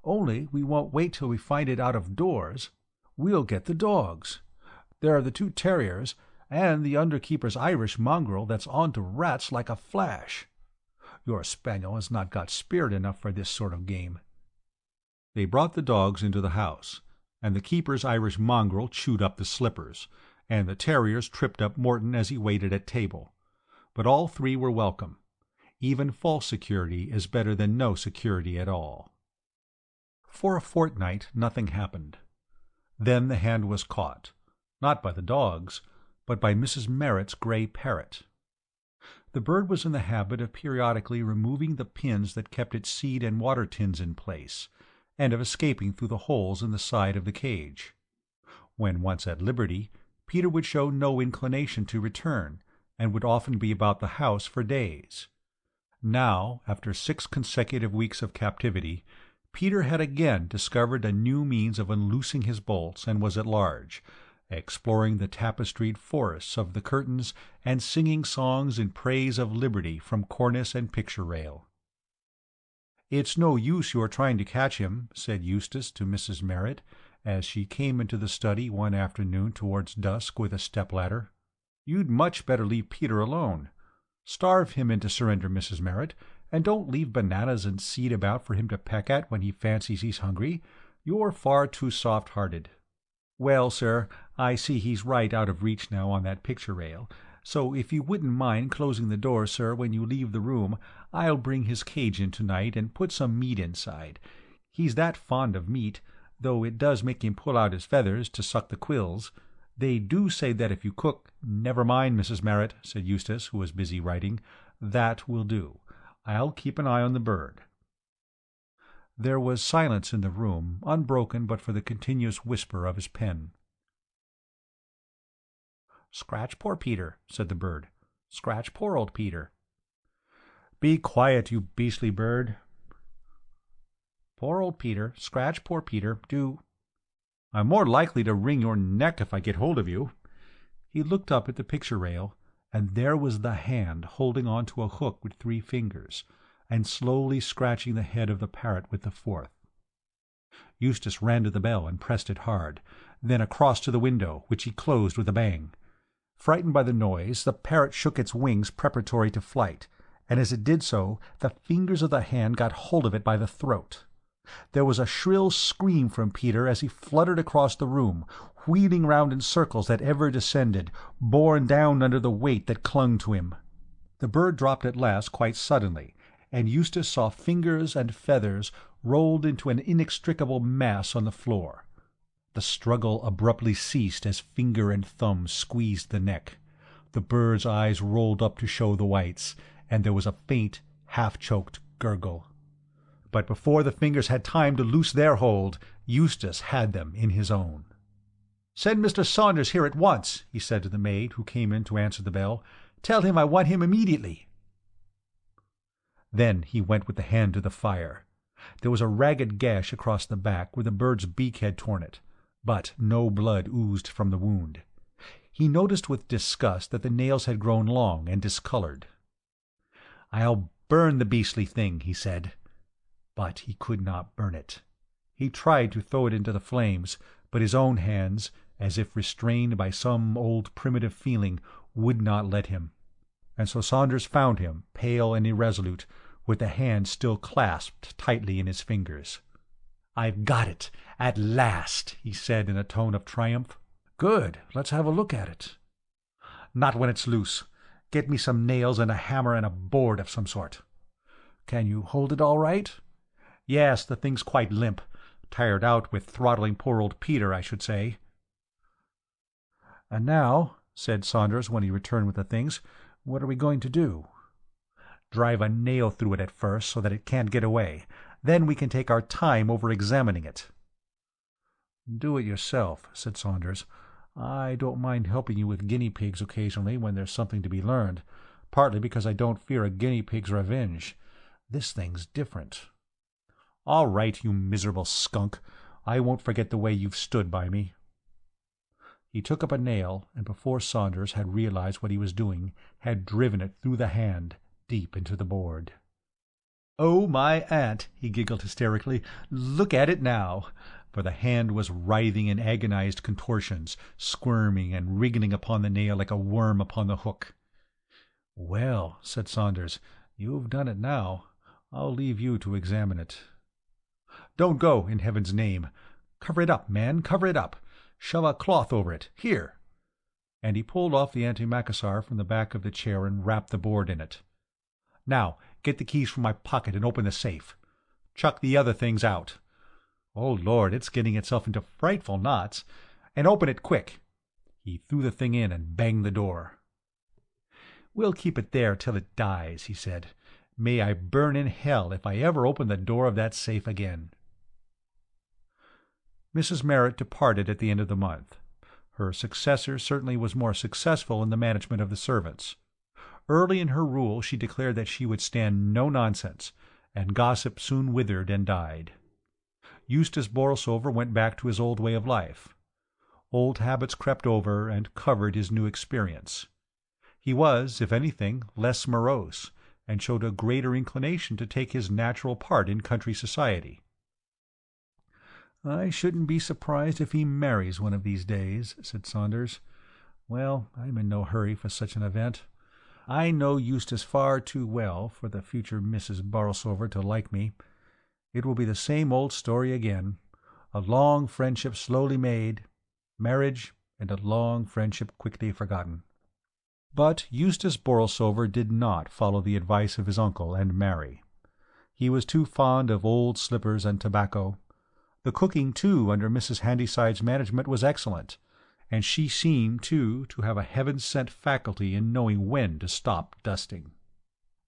"Only we won't wait till we find it out of doors. We'll get the dogs. There are the 2 terriers, and the underkeeper's Irish mongrel that's on to rats like a flash. Your spaniel has not got spirit enough for this sort of game." They brought the dogs into the house, and the keeper's Irish mongrel chewed up the slippers, and the terriers tripped up Morton as he waited at table. But all 3 were welcome. Even false security is better than no security at all. For a fortnight nothing happened. Then the hand was caught, not by the dogs, but by Mrs. Merritt's grey parrot. The bird was in the habit of periodically removing the pins that kept its seed and water tins in place, and of escaping through the holes in the side of the cage. When once at liberty, Peter would show no inclination to return, and would often be about the house for days. Now, after 6 consecutive weeks of captivity, Peter had again discovered a new means of unloosing his bolts, and was at large, exploring the tapestried forests of the curtains and singing songs in praise of liberty from cornice and picture rail. "It's no use your trying to catch him," said Eustace to Mrs. Merritt, as she came into the study one afternoon towards dusk with a step-ladder. "You'd much better leave Peter alone. Starve him into surrender, Mrs. Merritt, and don't leave bananas and seed about for him to peck at when he fancies he's hungry. You're far too soft-hearted." "Well, sir, I see he's right out of reach now on that picture rail, so if you wouldn't mind closing the door, sir, when you leave the room, I'll bring his cage in tonight and put some meat inside. He's that fond of meat, though it does make him pull out his feathers to suck the quills. They do say that if you cook—" "Never mind, Mrs. Merritt," said Eustace, who was busy writing. "That will do. I'll keep an eye on the bird." There was silence in the room, unbroken but for the continuous whisper of his pen. "Scratch poor Peter," said the bird. "Scratch poor old Peter." "Be quiet, you beastly bird." "Poor old Peter, scratch poor Peter, do." "I'm more likely to wring your neck if I get hold of you." He looked up at the picture rail, and there was the hand holding on to a hook with 3 fingers, and slowly scratching the head of the parrot with the 4th. Eustace ran to the bell and pressed it hard, then across to the window, which he closed with a bang. Frightened by the noise, the parrot shook its wings preparatory to flight, and as it did so, the fingers of the hand got hold of it by the throat. There was a shrill scream from Peter as he fluttered across the room, wheeling round in circles that ever descended, borne down under the weight that clung to him. The bird dropped at last quite suddenly, and Eustace saw fingers and feathers rolled into an inextricable mass on the floor. The struggle abruptly ceased as finger and thumb squeezed the neck. The bird's eyes rolled up to show the whites, and there was a faint, half-choked gurgle. But before the fingers had time to loose their hold, Eustace had them in his own. "Send Mr. Saunders here at once," he said to the maid who came in to answer the bell. "Tell him I want him immediately." Then he went with the hand to the fire. There was a ragged gash across the back where the bird's beak had torn it, but no blood oozed from the wound. He noticed with disgust that the nails had grown long and discolored. "I'll burn the beastly thing," he said. But he could not burn it. He tried to throw it into the flames, but his own hands, as if restrained by some old primitive feeling, would not let him. And so Saunders found him, pale and irresolute, with the hand still clasped tightly in his fingers. "I've got it, at last," he said in a tone of triumph. "Good. Let's have a look at it." "Not when it's loose. Get me some nails and a hammer and a board of some sort." "Can you hold it all right?" "Yes, the thing's quite limp. Tired out with throttling poor old Peter, I should say." "And now," said Saunders when he returned with the things, "what are we going to do?" "Drive a nail through it at first so that it can't get away. Then we can take our time over examining it." "Do it yourself," said Saunders. "I don't mind helping you with guinea pigs occasionally when there's something to be learned, partly because I don't fear a guinea pig's revenge. This thing's different." "All right, you miserable skunk. I won't forget the way you've stood by me." He took up a nail, and before Saunders had realized what he was doing, had driven it through the hand, deep into the board. "Oh, my aunt!" he giggled hysterically. "Look at it now!" For the hand was writhing in agonized contortions, squirming and wriggling upon the nail like a worm upon the hook. "Well," said Saunders, "you've done it now. I'll leave you to examine it." "Don't go, in heaven's name! Cover it up, man, cover it up! Shove a cloth over it. Here!" And he pulled off the antimacassar from the back of the chair and wrapped the board in it. "Now, get the keys from my pocket and open the safe. Chuck the other things out. Oh, Lord, it's getting itself into frightful knots. And open it quick." He threw the thing in and banged the door. "We'll keep it there till it dies," he said. "May I burn in hell if I ever open the door of that safe again." Mrs. Merritt departed at the end of the month. Her successor certainly was more successful in the management of the servants. Early in her rule she declared that she would stand no nonsense, and gossip soon withered and died. Eustace Borlsover went back to his old way of life. Old habits crept over and covered his new experience. He was, if anything, less morose, and showed a greater inclination to take his natural part in country society. "I shouldn't be surprised if he marries one of these days," said Saunders. "Well, I'm in no hurry for such an event. I know Eustace far too well for the future Mrs. Borlsover to like me. It will be the same old story again. A long friendship slowly made, marriage, and a long friendship quickly forgotten." But Eustace Borlsover did not follow the advice of his uncle and marry. He was too fond of old slippers and tobacco. The cooking, too, under Mrs. Handyside's management was excellent, and she seemed, too, to have a heaven-sent faculty in knowing when to stop dusting.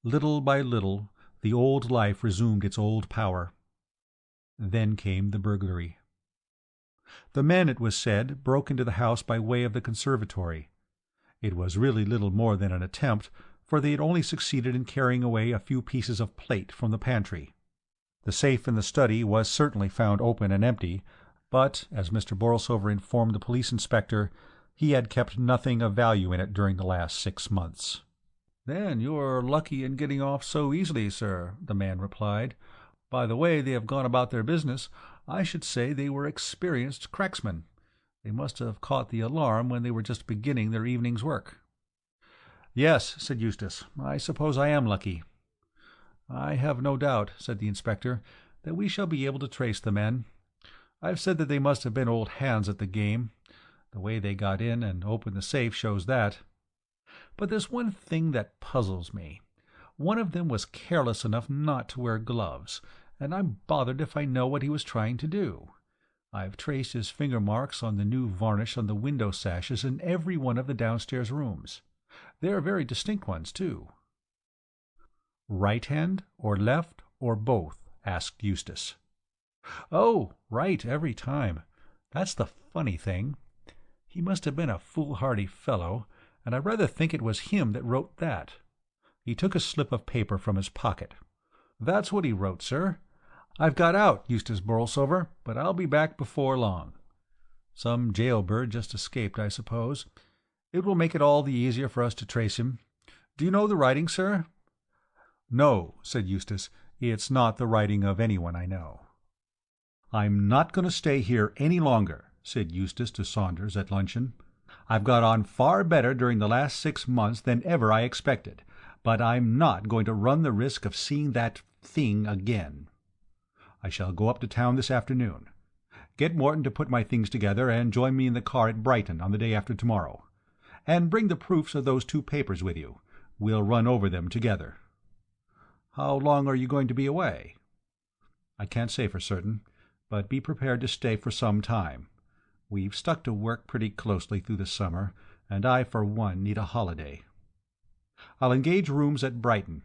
Little by little the old life resumed its old power. Then came the burglary. The men, it was said, broke into the house by way of the conservatory. It was really little more than an attempt, for they had only succeeded in carrying away a few pieces of plate from the pantry. The safe in the study was certainly found open and empty, but, as Mr. Borlsover informed the police inspector, he had kept nothing of value in it during the last 6 months. "Then you're lucky in getting off so easily, sir," the man replied. "By the way they have gone about their business, I should say they were experienced cracksmen. They must have caught the alarm when they were just beginning their evening's work." "Yes," said Eustace, "I suppose I am lucky." "I have no doubt," said the inspector, "that we shall be able to trace the men. I've said that they must have been old hands at the game. The way they got in and opened the safe shows that. But there's one thing that puzzles me. One of them was careless enough not to wear gloves, and I'm bothered if I know what he was trying to do. I've traced his finger marks on the new varnish on the window sashes in every one of the downstairs rooms. They're very distinct ones, too." "Right hand, or left, or both?" asked Eustace. "Oh, right every time. That's the funny thing. He must have been a foolhardy fellow, and I rather think it was him that wrote that." He took a slip of paper from his pocket. "That's what he wrote, sir. I've got out, Eustace Borlsover, but I'll be back before long. Some jailbird just escaped, I suppose. It will make it all the easier for us to trace him. Do you know the writing, sir?" "No," said Eustace. "It's not the writing of anyone I know." "I'm not going to stay here any longer," said Eustace to Saunders at luncheon. "I've got on far better during the last 6 months than ever I expected, but I'm not going to run the risk of seeing that thing again. I shall go up to town this afternoon. Get Morton to put my things together and join me in the car at Brighton on the day after tomorrow. And bring the proofs of those 2 papers with you. We'll run over them together." "How long are you going to be away?" "I can't say for certain, but be prepared to stay for some time. We've stuck to work pretty closely through the summer, and I, for one, need a holiday. I'll engage rooms at Brighton.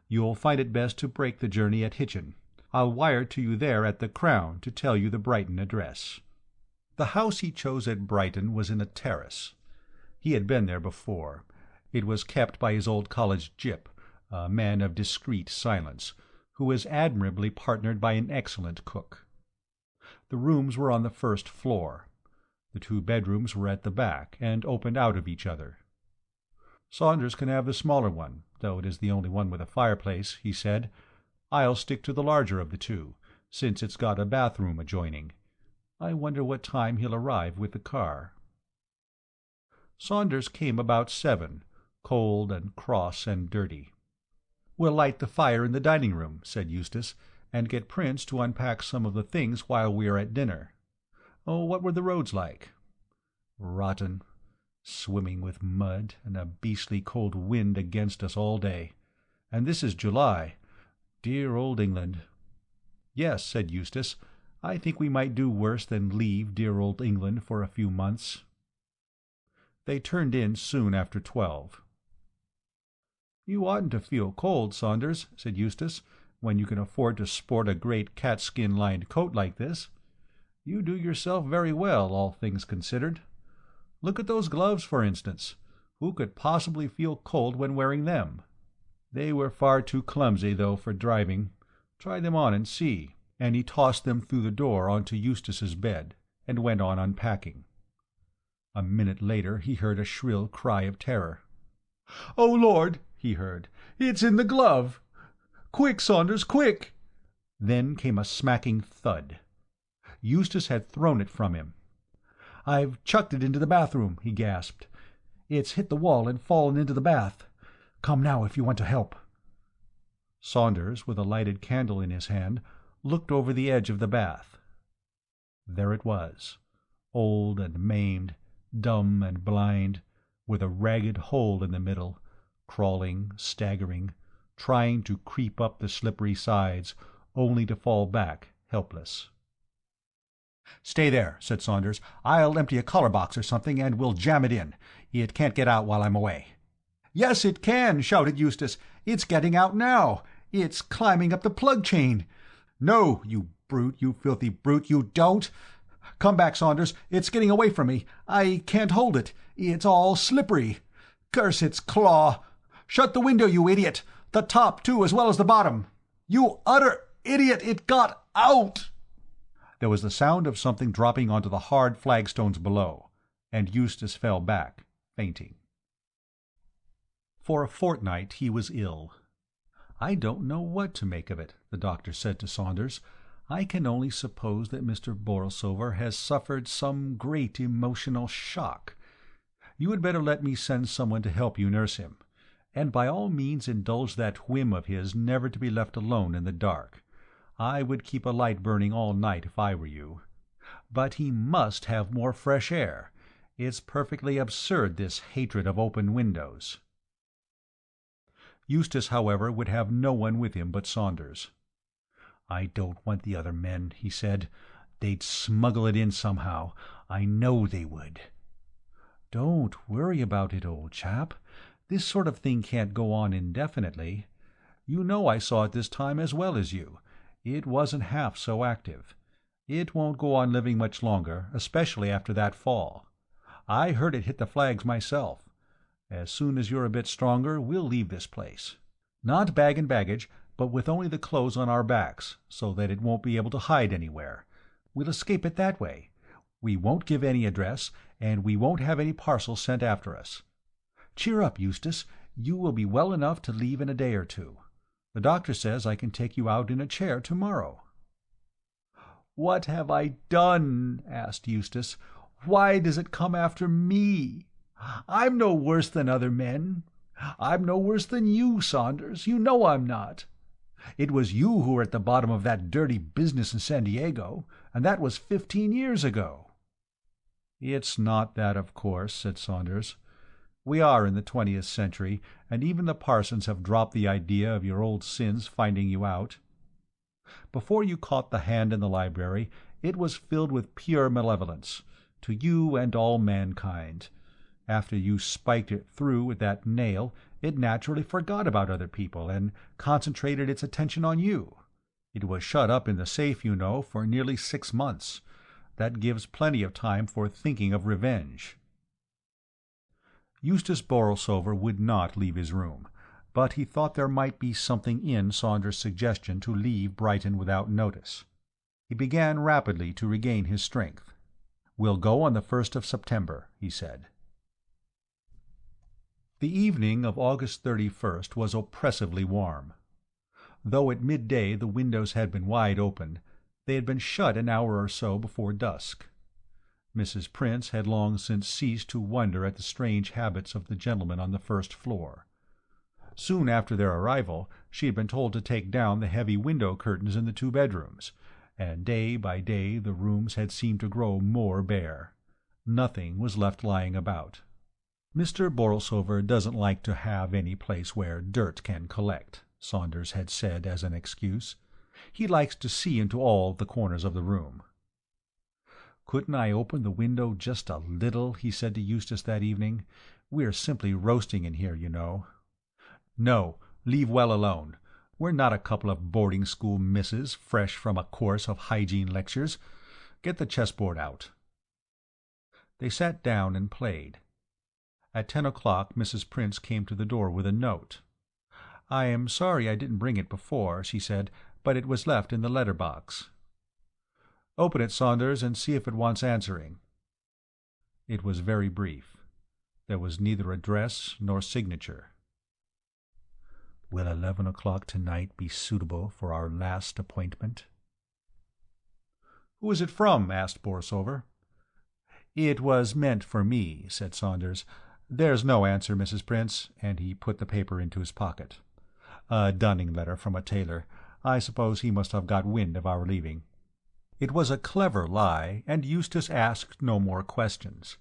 You'll find it best to break the journey at Hitchin. I'll wire to you there at the Crown to tell you the Brighton address." The house he chose at Brighton was in a terrace. He had been there before. It was kept by his old college gyp, a man of discreet silence, who was admirably partnered by an excellent cook. The rooms were on the first floor. The 2 bedrooms were at the back, and opened out of each other. "Saunders can have the smaller one, though it is the only one with a fireplace," he said. "I'll stick to the larger of the 2, since it's got a bathroom adjoining. I wonder what time he'll arrive with the car." Saunders came about 7, cold and cross and dirty. "We'll light the fire in the dining-room," said Eustace, "and get Prince to unpack some of the things while we are at dinner. Oh, what were the roads like?" "Rotten. Swimming with mud, and a beastly cold wind against us all day. And this is July. Dear old England." "Yes," said Eustace, "I think we might do worse than leave dear old England for a few months." They turned in soon after 12. "You oughtn't to feel cold, Saunders," said Eustace, "when you can afford to sport a great catskin-lined coat like this. You do yourself very well, all things considered. Look at those gloves, for instance. Who could possibly feel cold when wearing them? They were far too clumsy, though, for driving. Try them on and see." And he tossed them through the door onto Eustace's bed, and went on unpacking. A minute later he heard a shrill cry of terror. "Oh, Lord!" he heard. "It's in the glove! Quick, Saunders, quick!" Then came a smacking thud. Eustace had thrown it from him. "I've chucked it into the bathroom," he gasped. "It's hit the wall and fallen into the bath. Come now if you want to help." Saunders, with a lighted candle in his hand, looked over the edge of the bath. There it was, old and maimed, dumb and blind, with a ragged hole in the middle, crawling, staggering, trying to creep up the slippery sides, only to fall back helpless. "Stay there," said Saunders. "I'll empty a collar box or something, and we'll jam it in. It can't get out while I'm away." "Yes, it can," shouted Eustace. "It's getting out now. It's climbing up the plug chain. No, you brute, you filthy brute, you don't. Come back, Saunders. It's getting away from me. I can't hold it. It's all slippery. Curse its claw. Shut the window, you idiot. The top, too, as well as the bottom. You utter idiot, it got out." There was the sound of something dropping onto the hard flagstones below, and Eustace fell back, fainting. For a fortnight he was ill. "I don't know what to make of it," the doctor said to Saunders. "I can only suppose that Mr. Borlsover has suffered some great emotional shock. You had better let me send someone to help you nurse him, and by all means indulge that whim of his never to be left alone in the dark. I would keep a light burning all night if I were you. But he must have more fresh air. It's perfectly absurd, this hatred of open windows." Eustace, however, would have no one with him but Saunders. "I don't want the other men," he said. "They'd smuggle it in somehow. I know they would." "Don't worry about it, old chap. This sort of thing can't go on indefinitely. You know I saw it this time as well as you. It wasn't half so active. It won't go on living much longer, especially after that fall. I heard it hit the flags myself. As soon as you're a bit stronger, we'll leave this place. Not bag and baggage, but with only the clothes on our backs, so that it won't be able to hide anywhere. We'll escape it that way. We won't give any address, and we won't have any parcels sent after us. Cheer up, Eustace. You will be well enough to leave in a day or two. The doctor says I can take you out in a chair tomorrow." "What have I done?" asked Eustace. "Why does it come after me? I'm no worse than other men. I'm no worse than you, Saunders. You know I'm not. It was you who were at the bottom of that dirty business in San Diego, and that was 15 years ago." "It's not that, of course," said Saunders. "We are in the 20th century, and even the parsons have dropped the idea of your old sins finding you out. Before you caught the hand in the library, it was filled with pure malevolence, to you and all mankind. After you spiked it through with that nail, it naturally forgot about other people and concentrated its attention on you. It was shut up in the safe, you know, for nearly 6 months. That gives plenty of time for thinking of revenge." Eustace Borlsover would not leave his room, but he thought there might be something in Saunders' suggestion to leave Brighton without notice. He began rapidly to regain his strength. "We'll go on the 1st of September," he said. The evening of August 31st was oppressively warm. Though at midday the windows had been wide open, they had been shut an hour or so before dusk. Mrs. Prince had long since ceased to wonder at the strange habits of the gentlemen on the first floor. Soon after their arrival she had been told to take down the heavy window curtains in the 2 bedrooms, and day by day the rooms had seemed to grow more bare. Nothing was left lying about. "Mr. Borlsover doesn't like to have any place where dirt can collect," Saunders had said as an excuse. "He likes to see into all the corners of the room." "Couldn't I open the window just a little?" he said to Eustace that evening. "We're simply roasting in here, you know." "No, leave well alone. We're not a couple of boarding-school misses fresh from a course of hygiene lectures. Get the chessboard out." They sat down and played. At 10 o'clock Mrs. Prince came to the door with a note. "I am sorry I didn't bring it before," she said, "but it was left in the letter-box." "Open it, Saunders, and see if it wants answering." It was very brief. There was neither address nor signature. "Will 11 o'clock tonight be suitable for our last appointment?" "Who is it from?" asked Borlsover. "It was meant for me," said Saunders. "There's no answer, Mrs. Prince," and he put the paper into his pocket. "A dunning letter from a tailor. I suppose he must have got wind of our leaving." It was a clever lie, and Eustace asked no more questions.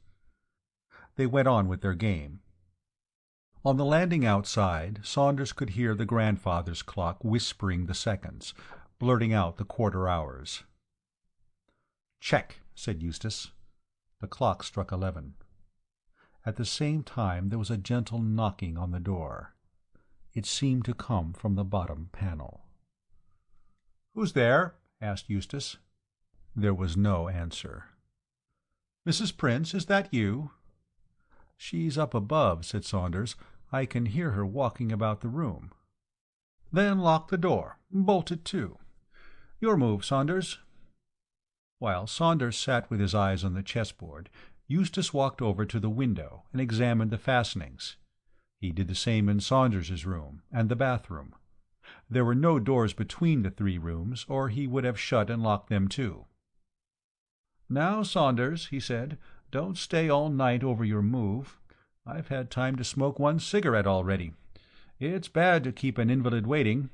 They went on with their game. On the landing outside, Saunders could hear the grandfather's clock whispering the seconds, blurting out the quarter hours. "Check," said Eustace. The clock struck 11. At the same time there was a gentle knocking on the door. It seemed to come from the bottom panel. "Who's there?" asked Eustace. There was no answer. "Mrs. Prince, is that you?" "She's up above," said Saunders. "I can hear her walking about the room." "Then lock the door. Bolt it too. Your move, Saunders." While Saunders sat with his eyes on the chessboard, Eustace walked over to the window and examined the fastenings. He did the same in Saunders's room and the bathroom. There were no doors between the 3 rooms, or he would have shut and locked them too. "Now, Saunders," he said, "don't stay all night over your move. I've had time to smoke 1 cigarette already. It's bad to keep an invalid waiting.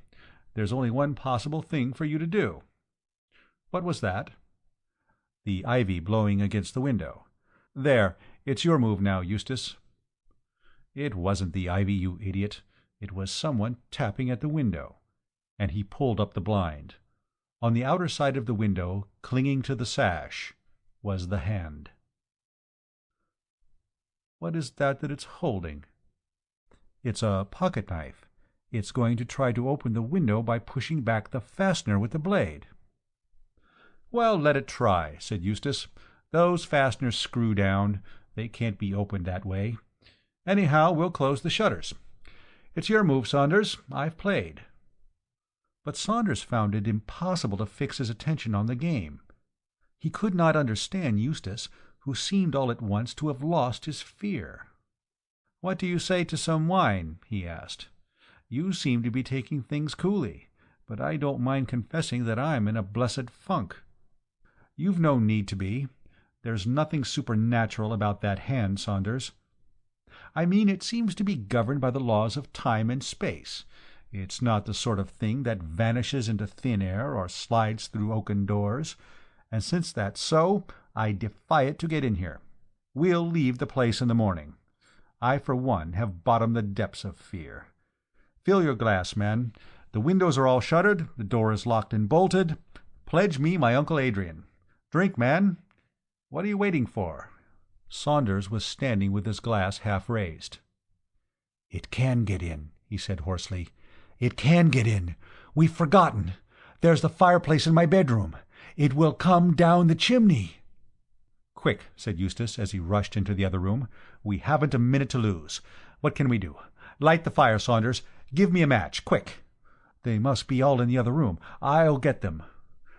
There's only one possible thing for you to do." "What was that?" "The ivy blowing against the window. There, it's your move now, Eustace." "It wasn't the ivy, you idiot. It was someone tapping at the window." And he pulled up the blind. On the outer side of the window, clinging to the sash, was the hand. "What is that it's holding?" "It's a pocket-knife. It's going to try to open the window by pushing back the fastener with the blade." "Well, let it try," said Eustace. "Those fasteners screw down. They can't be opened that way. Anyhow, we'll close the shutters. It's your move, Saunders. I've played." But Saunders found it impossible to fix his attention on the game. He could not understand Eustace, who seemed all at once to have lost his fear. "What do you say to some wine?" he asked. "You seem to be taking things coolly, but I don't mind confessing that I'm in a blessed funk." "You've no need to be. There's nothing supernatural about that hand, Saunders. I mean, it seems to be governed by the laws of time and space. It's not the sort of thing that vanishes into thin air or slides through oaken doors. And since that's so, I defy it to get in here. We'll leave the place in the morning. I, for one, have bottomed the depths of fear. Fill your glass, man. The windows are all shuttered, the door is locked and bolted. Pledge me my Uncle Adrian. Drink, man. What are you waiting for?" Saunders was standing with his glass half raised. "It can get in," he said hoarsely. "It can get in. We've forgotten. There's the fireplace in my bedroom. It will come down the chimney." "Quick," said Eustace as he rushed into the other room. "We haven't a minute to lose. What can we do? Light the fire, Saunders. Give me a match, quick." "They must be all in the other room. I'll get them."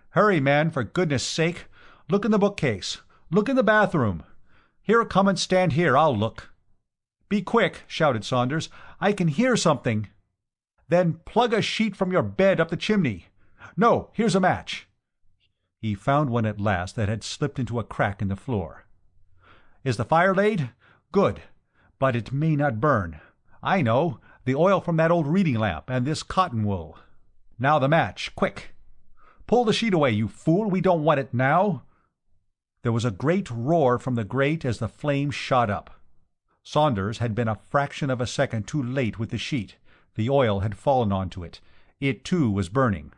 "Hurry, man, for goodness' sake. Look in the bookcase. Look in the bathroom. Here, come and stand here. I'll look." "Be quick," shouted Saunders. "I can hear something." "Then plug a sheet from your bed up the chimney. No, here's a match." He found one at last that had slipped into a crack in the floor. "Is the fire laid? Good. But it may not burn. I know. The oil from that old reading lamp and this cotton wool. Now the match. Quick. Pull the sheet away, you fool. We don't want it now." There was a great roar from the grate as the flame shot up. Saunders had been a fraction of a second too late with the sheet. The oil had fallen onto it. It, too, was burning.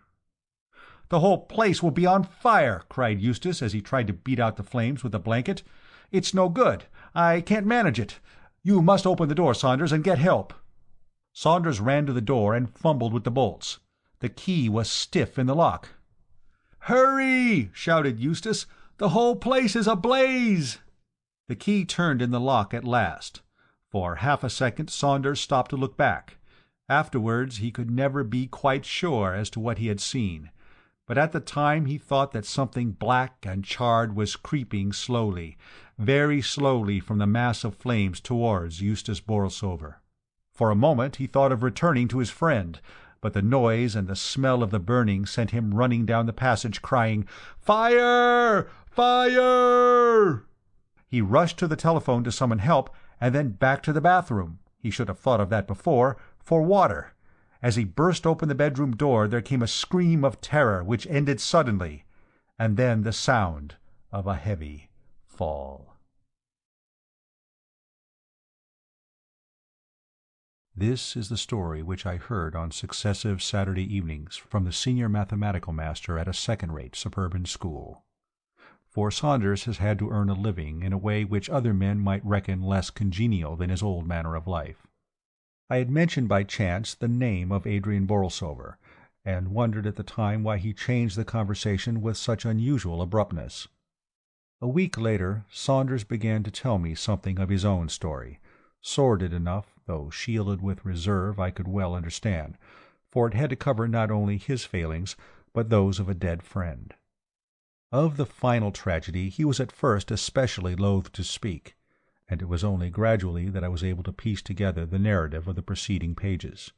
"The whole place will be on fire," cried Eustace as he tried to beat out the flames with a blanket. "It's no good. I can't manage it. You must open the door, Saunders, and get help." Saunders ran to the door and fumbled with the bolts. The key was stiff in the lock. "Hurry!" shouted Eustace. "The whole place is ablaze!" The key turned in the lock at last. For half a second Saunders stopped to look back. Afterwards he could never be quite sure as to what he had seen, but at the time he thought that something black and charred was creeping slowly, very slowly from the mass of flames towards Eustace Borlsover. For a moment he thought of returning to his friend, but the noise and the smell of the burning sent him running down the passage, crying, "Fire! Fire!" He rushed to the telephone to summon help, and then back to the bathroom — he should have thought of that before — for water. As he burst open the bedroom door there came a scream of terror which ended suddenly, and then the sound of a heavy fall. This is the story which I heard on successive Saturday evenings from the senior mathematical master at a second-rate suburban school. For Saunders has had to earn a living in a way which other men might reckon less congenial than his old manner of life. I had mentioned by chance the name of Adrian Borlsover, and wondered at the time why he changed the conversation with such unusual abruptness. A week later Saunders began to tell me something of his own story, sordid enough, though shielded with reserve I could well understand, for it had to cover not only his failings, but those of a dead friend. Of the final tragedy he was at first especially loath to speak, and it was only gradually that I was able to piece together the narrative of the preceding pages.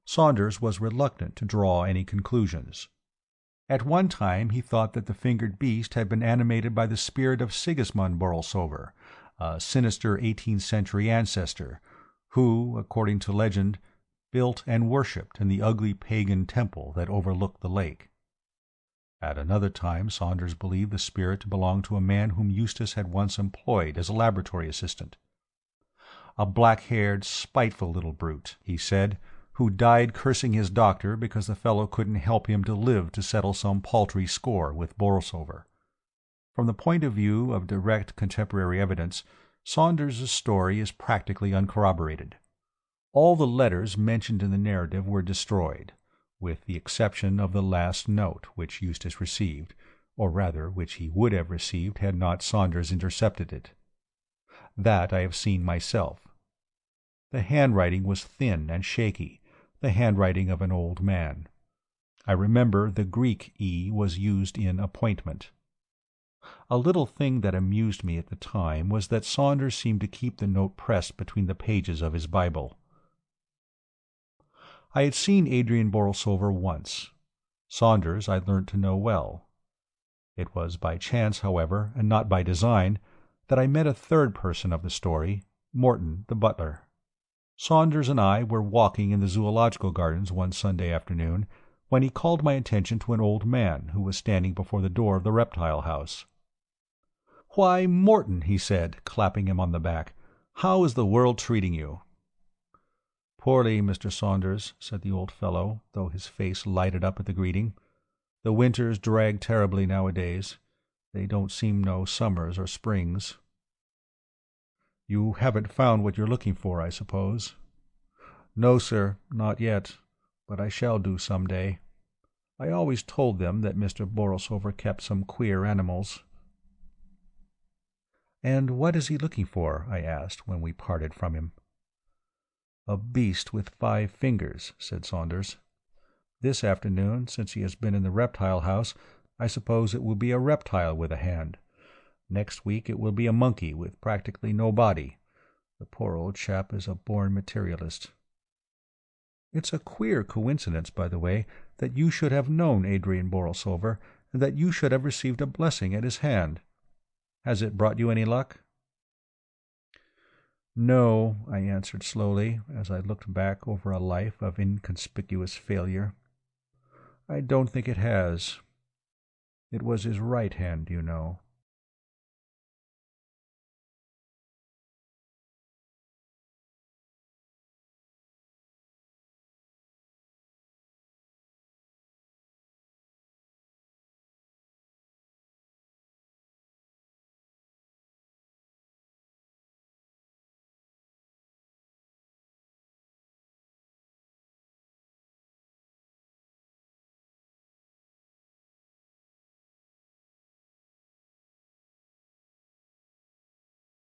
Saunders was reluctant to draw any conclusions. At one time he thought that the fingered beast had been animated by the spirit of Sigismund Borlsover, a sinister 18th-century ancestor, who, according to legend, built and worshipped in the ugly pagan temple that overlooked the lake. At another time Saunders believed the spirit to belong to a man whom Eustace had once employed as a laboratory assistant. A black-haired, spiteful little brute, he said, who died cursing his doctor because the fellow couldn't help him to live to settle some paltry score with Borlsover. From the point of view of direct contemporary evidence, Saunders's story is practically uncorroborated. All the letters mentioned in the narrative were destroyed, with the exception of the last note which Eustace received, or rather which he would have received had not Saunders intercepted it. That I have seen myself. The handwriting was thin and shaky, the handwriting of an old man. I remember the Greek E was used in appointment. A little thing that amused me at the time was that Saunders seemed to keep the note pressed between the pages of his Bible. I had seen Adrian Borlsover once. Saunders I learnt to know well. It was by chance, however, and not by design, that I met a third person of the story, Morton the butler. Saunders and I were walking in the zoological gardens one Sunday afternoon, when he called my attention to an old man who was standing before the door of the reptile house. "Why, Morton," he said, clapping him on the back, "how is the world treating you?" "Poorly, Mr. Saunders," said the old fellow, though his face lighted up at the greeting. "The winters drag terribly nowadays. They don't seem no summers or springs." "You haven't found what you're looking for, I suppose?" "No, sir, not yet, but I shall do some day. I always told them that Mr. Borlsover kept some queer animals." "And what is he looking for?" I asked when we parted from him. "A beast with 5 fingers," said Saunders. "This afternoon, since he has been in the reptile house, I suppose it will be a reptile with a hand. Next week it will be a monkey with practically no body. The poor old chap is a born materialist." "It's a queer coincidence, by the way, that you should have known Adrian Borlsover, and that you should have received a blessing at his hand. Has it brought you any luck?" "No," I answered slowly, as I looked back over a life of inconspicuous failure. "I don't think it has. It was his right hand, you know."